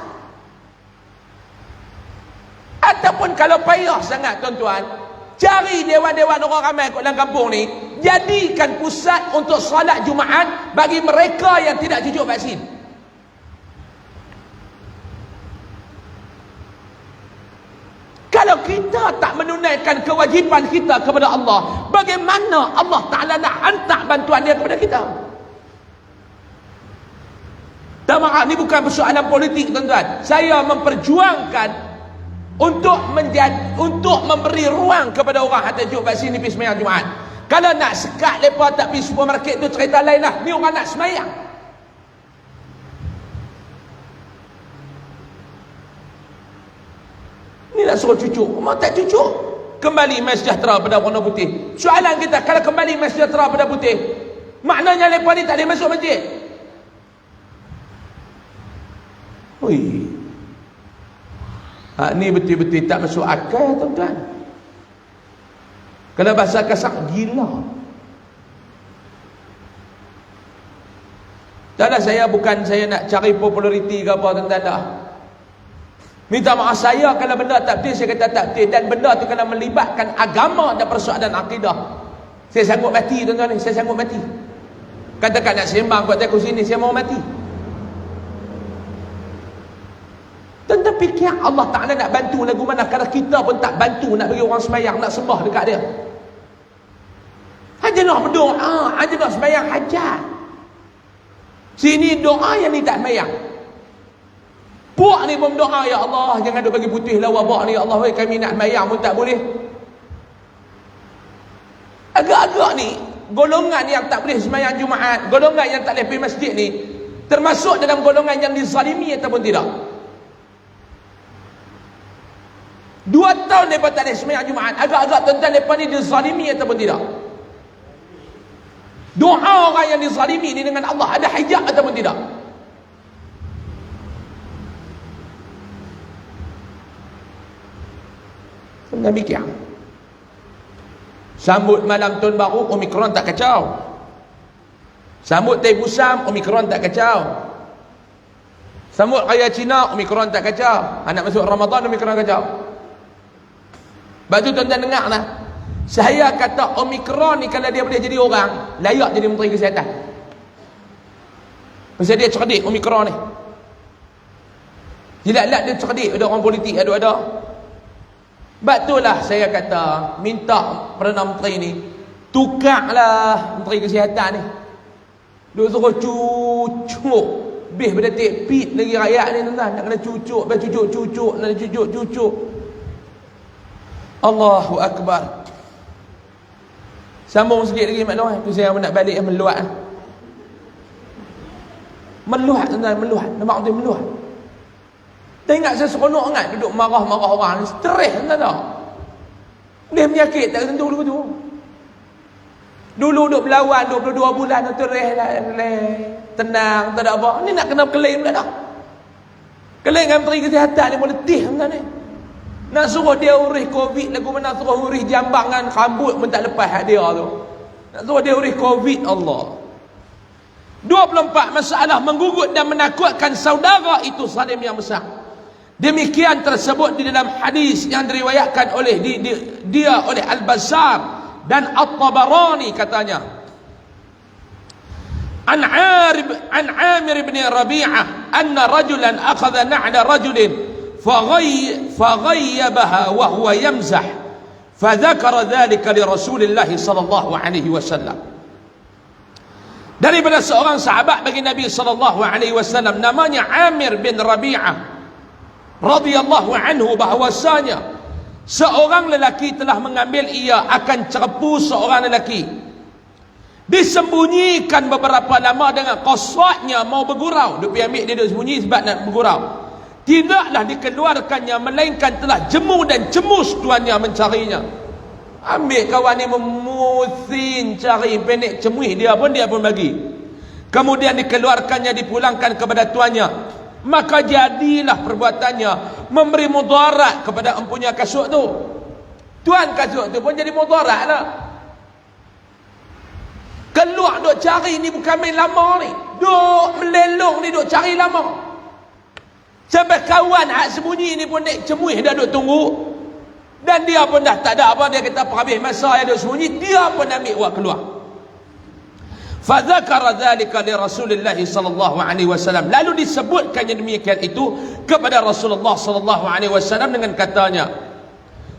Ataupun kalau payah sangat tuan-tuan, cari dewan-dewan orang ramai kat dalam kampung ni, jadikan pusat untuk solat Jumaat bagi mereka yang tidak cucuk vaksin. Kalau kita tak menunaikan kewajipan kita kepada Allah, bagaimana Allah Ta'ala nak hantar bantuan dia kepada kita? Tak maaf, ni bukan persoalan politik tuan-tuan. Saya memperjuangkan untuk memberi ruang kepada orang yang cucuk vaksin ni pergi sembahyang Jumaat. Kalau nak sekat mereka tak pergi supermarket tu cerita lain lah. Ni orang nak sembahyang. Ni nak suruh cucuk, mau tak cucuk, kembali Mai Sejahtera pada warna putih. Soalan kita, kalau kembali Mai Sejahtera pada putih, maknanya mereka ni tak boleh masuk masjid? Ui, ni betul-betul tak masuk akal tuan-tuan. Kalau bahasa kasar, gila. Tak ada, saya nak cari populariti ke apa, tuan-tuan, tak. Minta maaf saya kalau benda tak betul, saya kata tak betul. Dan benda tu kena melibatkan agama dan persoalan akidah. Saya sanggup mati, tuan-tuan ni, saya sanggup mati. Katakan nak sembang buat aku sini, saya mau mati. Tuan-tuan fikir Allah Ta'ala nak bantu lagu mana kalau kita pun tak bantu nak bagi orang sembahyang, nak sembah dekat dia. Hanya nak berdoa, hanya nak sembahyang hajat. Sini doa, yang ni tak sembahyang. Puak ni pun doa, ya Allah jangan duk bagi putih lah wabak ni, ya Allah kami nak sembahyang pun tak boleh. Agak-agak ni golongan yang tak boleh sembahyang Jumaat, golongan yang tak boleh pergi masjid ni, termasuk dalam golongan yang dizalimi ataupun tidak? 2 tahun mereka tak boleh sembahyang Jumaat. Agak-agak tuan-tuan mereka ni dizalimi ataupun tidak? Doa orang yang dizalimi ni dengan Allah ada hijab ataupun tidak? Demikian. Sambut malam tahun baru, Omikron tak kacau. Sambut Tahun Pusam, Omikron tak kacau. Sambut Raya Cina, Omikron tak kacau. Anak masuk Ramadan, Omikron kacau. Sebab tu tuan-tuan dengar lah. Saya kata Omikron ni kalau dia boleh jadi orang, layak jadi Menteri Kesihatan. Pasal dia cerdik Omikron ni. Jilat-lat dia cerdik, ada orang politik ada. Sebab itulah saya kata minta Perdana Menteri ni tukarlah Menteri Kesihatan ni. Dia suruh cucuk bih berdetik pit lagi rakyat ni tuan-tuan. Nak kena cucuk, nak cucuk. Allahu Akbar. Sambung sikit lagi maklumat. Tu saya nak balik meluat. Meluat tuan-tuan, meluat. Nampak betul meluat. Tengok saya seronok sangat duduk marah-marah orang ni. Stres tuan-tuan tak? Boleh menyakit tak tentu dulu tu. Dulu duduk berlawan 22 bulan tu tenang, tak ada apa. Ni nak kena klaim pula dah. Klaim dengan Menteri Kesihatan ni boleh letih tuan-tuan ni. Nak suruh dia urus Covid, lagu mana suruh urus jambangan rambut pun tak lepas hak dia tu. Nak suruh dia urus Covid, Allah. 24 masalah menggugut dan menakutkan saudara itu salim yang besar. Demikian tersebut di dalam hadis yang diriwayatkan oleh dia oleh Al-Bazzar dan At-Tabarani katanya. An Amir bin Rabi'ah anna rajulan akhadha na'la rajulin faghayyabaha wa huwa yamzah fadhakara dhalika li Rasulillah sallallahu alaihi wasallam. Daripada seorang sahabat bagi Nabi sallallahu alaihi wasallam namanya Amir bin Rabi'ah radhiyallahu anhu, bahwasanya seorang lelaki telah mengambil ia akan cerpu seorang lelaki, disembunyikan beberapa lama dengan qaswatnya mau bergurau. Dia pergi ambil, dia duduk sembunyi sebab nak bergurau. Tidaklah dikeluarkannya melainkan telah jemu dan cemus tuannya mencarinya. Ambil kawan ni memusin cari, pendek cemuih dia pun bagi. Kemudian dikeluarkannya, dipulangkan kepada tuannya. Maka jadilah perbuatannya memberi mudarat kepada empunya kasut tu. Tuan kasut tu pun jadi mudarat lah. Keluar duk cari ni bukan main lama ni. Duk melelong ni, duk cari lama. Sampai kawan hak sembunyi ni pun dek cemuih dah duk tunggu. Dan dia pun dah tak ada apa, dia kata habis masa yang duk sembunyi, dia pun ambil buat keluar. Fadzakara dzalika li Rasulillah sallallahu alaihi wasallam. Lalu disebutkannya demikian itu kepada Rasulullah sallallahu alaihi wasallam dengan katanya,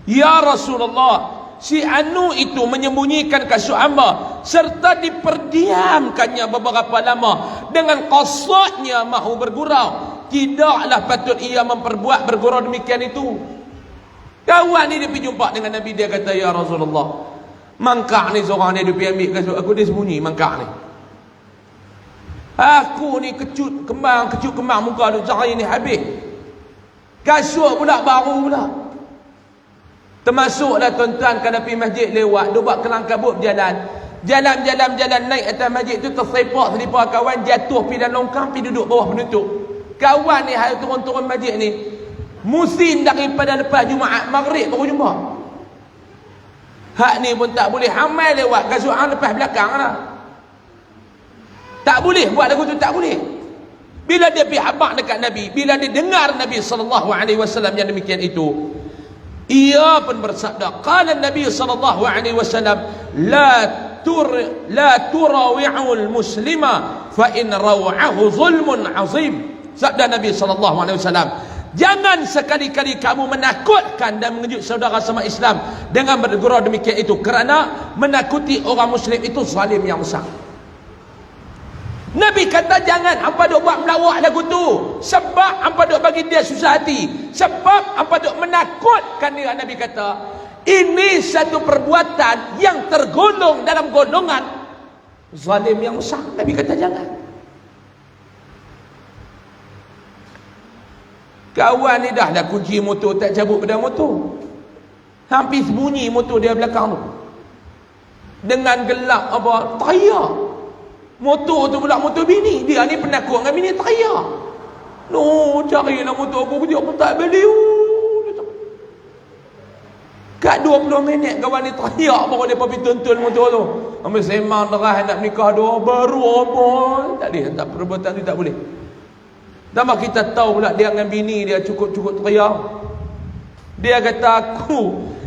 "Ya Rasulullah, si anu itu menyembunyikan kasut hamba serta diperdiamkannya beberapa lama dengan qasatnya mahu bergurau. Tidaklah patut ia memperbuat bergurau demikian itu." Kawan ni dia pergi jumpa dengan Nabi, dia kata, "Ya Rasulullah, mangkak ni seorang dia pergi ambil kasut aku, dia sembunyi mangkak ni. Aku ni kecut kembang muka duk cari ni habis. Kasut pula baru pula." Termasuklah tuan-tuan kalau pergi masjid lewat, duk buat kelang kabut jalan naik atas masjid tu, tersepak selipar kawan, jatuh pergi dalam longkang, pergi duduk bawah penutup. Kawan ni hari turun-turun masjid ni musim daripada lepas Jumaat Maghrib baru jumpa. Hak ni pun tak boleh. Hamai lewat gazuan lepas belakang lah. Tak boleh buat lagu tu, tak boleh. Bila dia pergi habaq dekat Nabi, bila dia dengar Nabi SAW yang demikian itu, ia pun bersabda, qala Nabi SAW, la turawi'ul muslima fa in raw'ahu zulmun azim. Sabda Nabi SAW, jangan sekali-kali kamu menakutkan dan mengejut saudara sama Islam dengan bergurau demikian itu, kerana menakuti orang Muslim itu zalim yang besar. Nabi kata jangan hampa duk buat melawak lagu tu, sebab hampa duk bagi dia susah hati, sebab hampa duk menakutkan dia. Nabi kata ini satu perbuatan yang tergolong dalam golongan zalim yang besar. Nabi kata jangan. Kawan ni dah lah kunci motor tak cabut pada motor, hampir sembunyi motor dia belakang tu, dengan gelap apa tayar. Motor tu pula motor bini. Dia ni penakut dengan bini, tayar. No, carilah motor aku, kejap pun tak beli. Kat 20 minit kawan ni tayar, baru dia pergi tuntun motor tu. Ambil semang terah nak nikah dua, baru apa. Tak boleh, tak, perbuatan tu tak boleh. Tambah kita tahu pula dia dengan bini dia cukup-cukup tayar. Dia kata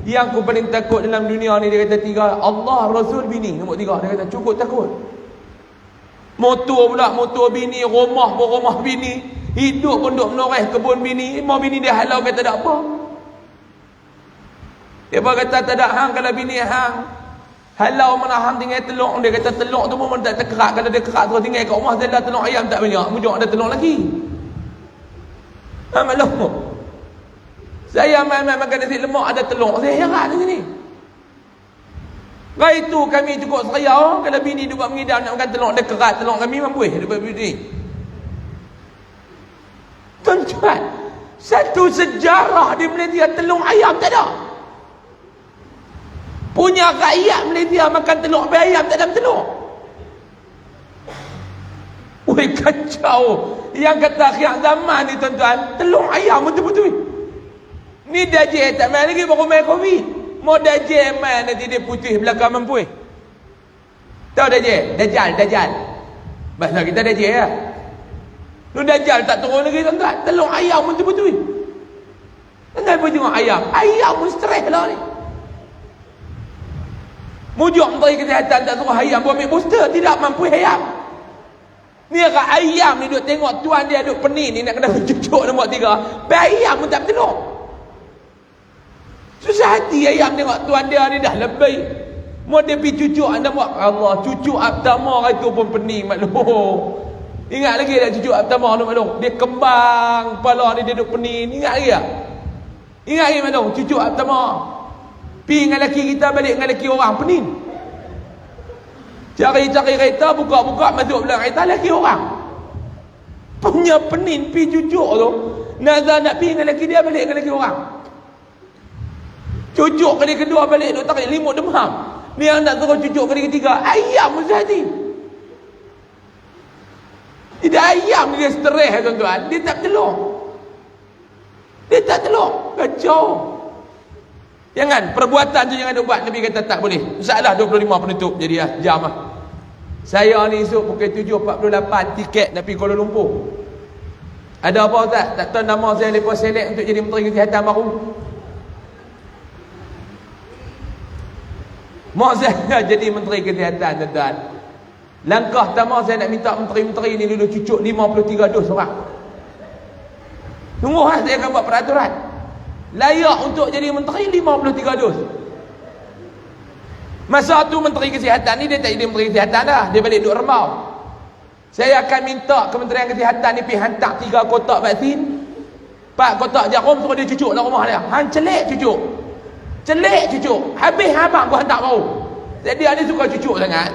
yang aku paling takut dalam dunia ni, dia kata 3, Allah, Rasul, bini. Nombor 3, dia kata cukup takut. Motor pula motor bini, rumah pun rumah bini, hidup pun duk menoreh kebun bini. Mau bini dia halau kata tak apa. Dia pun kata tak ada hang. Kalau bini hang halau mana hang tinggal telur, dia kata telur tu pun tak terkerak. Kalau dia kerak terus tinggal kat rumah, dia dah telur ayam tak banyak, mujur ada telur lagi. Maklum, saya makan nasi lemak ada telur, saya heran di sini. Hari tu kami cukup seraya, kalau bini dia buat mengidam nak makan telur, dia kerat telur kami mampu dia buat bini. Tuan-tuan, satu sejarah di Malaysia telur ayam tak ada. Punya rakyat Malaysia makan telur ayam tak dalam telur. Woi, kacau. Yang kata akhir zaman ni tuan-tuan, telur ayam betul-betul. Ni dajjal tak main lagi, baru main COVID. Mau dajjal main nanti dia putih belakang mampu. Tahu dajjal? Dajjal. Bahasa kita dajjal ya. Nu dajjal tak turun lagi tuan-tuan. Telur ayam betul-betul. Kenapa tengok ayam? Ayam pun stres lah ni. Mujuk Menteri Kesihatan tak suruh ayam buat ambil booster, tidak mampu ayam. Ni agak ayam ni duk tengok tuan dia duk pening ni nak kena cucuk nombor 3. Ayam pun tak bertelur. Susah hati ayam tengok tuan dia ni dah lebih. Mau dia pergi cucuk, anda buat Allah, cucuk Aptamar itu pun pening maklum. Ingat lagi tak cucuk Aptamar tu maklum? Dia kembang kepala dia duk pening. Ingat lagi tak? Ingat lagi maklum, cucuk Aptamar. Pergi dengan lelaki kita, balik dengan lelaki orang, pening. Cari-cari kereta, buka-buka, masuk belakang kereta, lelaki orang. Punya pening, pergi cucuk tu. Nazar nak pergi dengan lelaki dia, balik dengan lelaki orang. Cucuk kali kedua balik, duk tarik limut demam. Ni yang nak terus cucuk kali ketiga, ayam mesti hati. Tidak ayam dia stres tuan-tuan, dia tak telur. Dia tak telur, kacau. Jangan, perbuatan tu jangan buat. Nabi kata tak boleh. Masalah 25 penutup jadi lah, jam lah. Saya ni esok pukul 7.48 tiket nak pergi Kuala Lumpur. Ada apa Ustaz? Tak tahu nama saya lepas select untuk jadi Menteri Kesihatan baru. Mau saya jadi Menteri Kesihatan tuan-tuan. Langkah pertama saya nak minta menteri-menteri ni dulu cucuk 53 dos orang. Tunggu saya akan buat peraturan. Layak untuk jadi menteri 53 dos. Masa tu Menteri Kesihatan ni dia tak jadi Menteri Kesihatan dah, dia balik duduk Rembau. Saya akan minta Kementerian Kesihatan ni pergi hantar 3 kotak vaksin, 4 kotak jarum, suruh dia cucuk dalam rumah dia. Han celik cucuk. Celik cucuk. Habis abang gua hantar baru. Jadi dia ni suka cucuk sangat.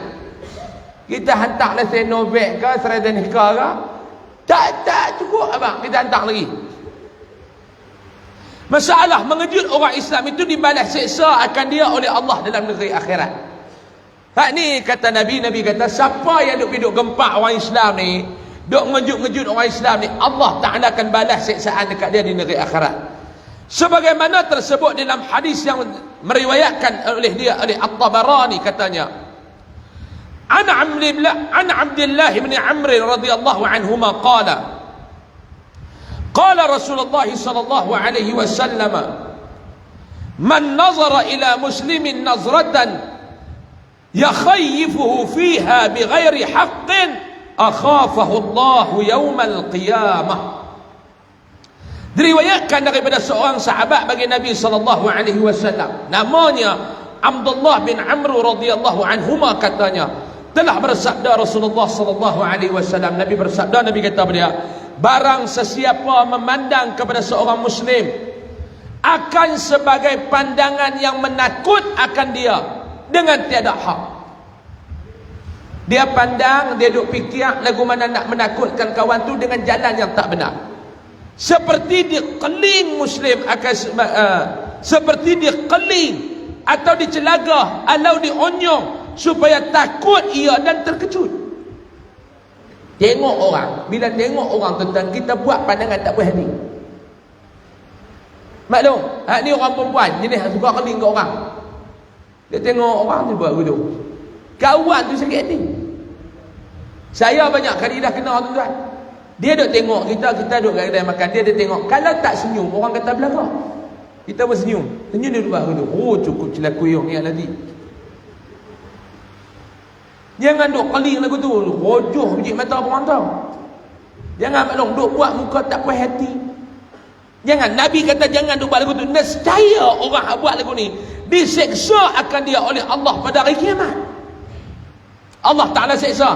Kita hantar lah Sinovac ke AstraZeneca ke, tak cukup abang, kita hantar lagi. Masalah mengejut orang Islam itu dibalas seksa akan dia oleh Allah dalam negeri akhirat. Hak ni kata Nabi kata siapa yang duk gempak orang Islam ni, duk ngejut-ngejut orang Islam ni, Allah Ta'ala akan balas seksaan dekat dia di negeri akhirat. Sebagaimana tersebut dalam hadis yang meriwayatkan oleh dia oleh At-Tabarani katanya, an Abdullah bin Amr radhiyallahu anhuma qala Rasulullah sallallahu alaihi wasallam, man nazara ila muslimin nazratan yakhayyifuhu fiha bighairi haqqin akhafahu Allah yaumal qiyamah. Diriwayatkan daripada seorang sahabat bagi Nabi sallallahu alaihi wasallam, namanya Abdullah bin Amr radhiyallahu anhuma, katanya telah bersabda Rasulullah sallallahu alaihi wasallam, Nabi bersabda, Nabi kata kepada dia, barang sesiapa memandang kepada seorang muslim akan sebagai pandangan yang menakut akan dia dengan tiada hak, dia pandang, dia duk fikir lagu mana nak menakutkan kawan tu dengan jalan yang tak benar, seperti dikeling muslim akan seperti dikeling atau dicelagah atau dionyong supaya takut ia dan terkejut. Tengok orang, bila tengok orang tentang kita buat pandangan tak puas hati. Maklum, ni orang perempuan jenis suka keling ke orang. Dia tengok orang tu buat begitu, kawan tu sakit hati. Saya banyak kali dah kena tuan-tuan. Dia duk tengok kita duk kat kedai makan, dia tengok, kalau tak senyum orang kata belakang, kita pun senyum dia buat begitu. Oh, cukup celaku yang ni nanti. Jangan duk keling lagu tu, rojoh biji mata orang tahu. Jangan maklum duk buat muka tak puas hati. Jangan, Nabi kata jangan duk buat lagu tu. Nescaya orang buat lagu ni diseksa akan dia oleh Allah pada hari kiamat. Allah Ta'ala seksa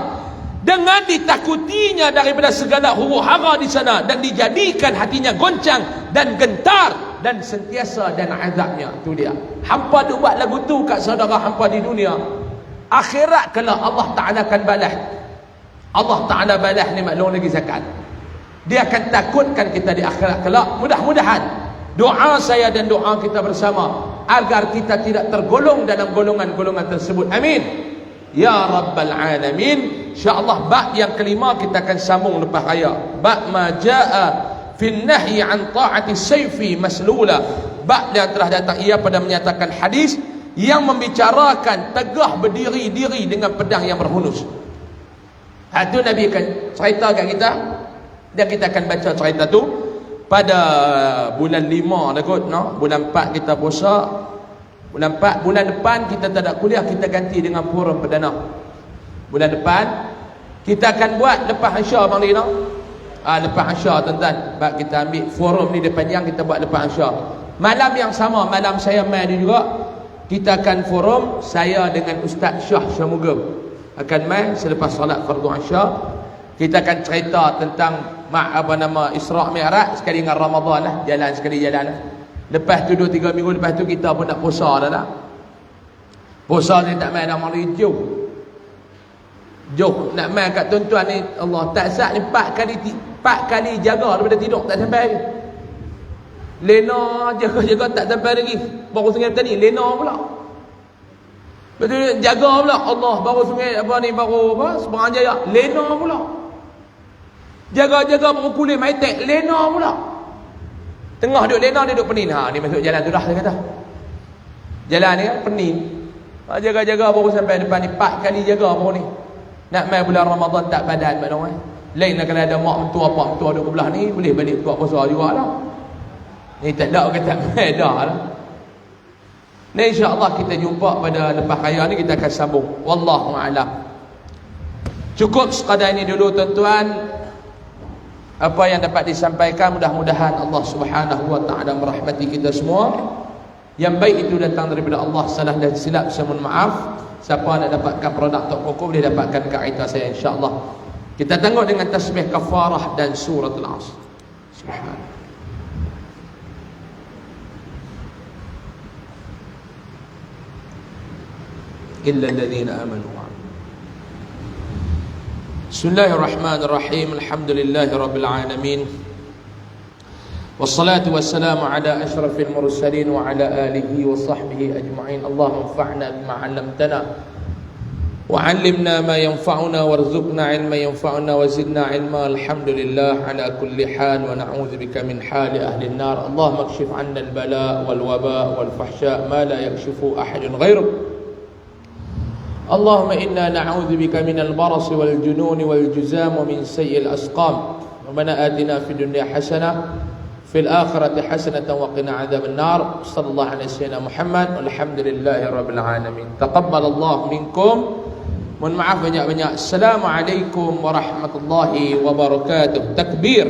dengan ditakutinya daripada segala huru-hara di sana, dan dijadikan hatinya goncang dan gentar dan sentiasa dan azabnya. Itu dia. Hampa duk buat lagu tu kat saudara hampa di dunia, akhirat kelak Allah Ta'ala akan balas. Allah Ta'ala balas ni maklum lagi zakat. Dia akan takutkan kita di akhirat kelak. Mudah-mudahan doa saya dan doa kita bersama agar kita tidak tergolong dalam golongan-golongan tersebut. Amin ya rabbal alamin. InsyaAllah bab yang kelima kita akan sambung lepas raya. Bab ma jaa fin nahyi an ta'ati sayfi maslula. Bab yang telah datang ia pada menyatakan hadis yang membicarakan tegah berdiri-diri dengan pedang yang berhunus. Itu Nabi akan cerita kat kita, dan kita akan baca cerita tu pada bulan 5 dah kot, no? Bulan 4 kita puasa. Bulan 4, bulan depan kita tak ada kuliah, kita ganti dengan forum perdana. Bulan depan kita akan buat lepas Isya bang Lina. Lepas Isya tuan-tuan, sebab kita ambil forum ni dia panjang, kita buat lepas Isya. Malam yang sama, malam saya mai dia juga, kita akan forum saya dengan Ustaz Syah Syamugam akan mai selepas solat fardu Isya. Kita akan cerita tentang Isra' Mi'raj sekali dengan Ramadan lah, jalan sekali jalan lah. Lepas tu 2-3 minggu lepas tu kita pun nak puasa dah lah. Puasa ni tak main dah, malu jauh nak main kat tuan-tuan ni. Allah tak sah ni 4 kali jaga daripada tidur tak sampai lagi. Lena jaga tak sampai lagi, baru sungai tadi lena pula. Betul, jaga pula Allah, baru sungai Seberang Jaya lena pula. Jaga baru kulit Maitek lena pula. Tengah duduk lena, dia duduk penin. Ni masuk jalan tu dah, dia kata jalan ni kan penin. Jaga baru sampai depan ni, 4 kali jaga baru ni. Nak main bulan Ramadan tak padan maknanya. Lain lah kalau ada mak mentua apa mentua duduk belah ni, boleh balik buat puasa juga lah. Ni tak ada kata main dah lah. Ni insya-Allah kita jumpa pada lepas raya ni, kita akan sambung. Wallahu a'lam. Cukup sekadar ini dulu tuan-tuan. Apa yang dapat disampaikan, mudah-mudahan Allah Subhanahu wa taala merahmati kita semua. Yang baik itu datang daripada Allah, salah dan silap saya mohon maaf. Siapa nak dapatkan produk Tok Koko boleh dapatkan kat kita saya insya-Allah. Kita tengok dengan tasbih kafarah dan suratul Asr. Subhanallah. إلا الذين آمنوا. بسم الله الرحمن الرحيم. الحمد لله رب العالمين، والصلاة والسلام على أشرف المرسلين وعلى آله وصحبه أجمعين. اللهم انفعنا بما علمتنا وعلمنا ما ينفعنا وارزقنا علما ينفعنا وزدنا علما الحمد لله على كل حال ونعوذ بك من حال أهل النار اللهم اكشف عنا البلاء والوباء والفحشاء ما لا يكشف أحد غيرك اللهم إنا نعوذ بك من البرص والجنون والجزام ومن سيء الأسقام ربنا آتنا في الدنيا حسنة في الآخرة حسنة وقنا عذاب النار صلى الله على سيدنا محمد والحمد لله رب العالمين تقبل الله منكم. Mohon maaf banyak-banyak. Assalamualaikum warahmatullahi wabarakatuh. Takbir.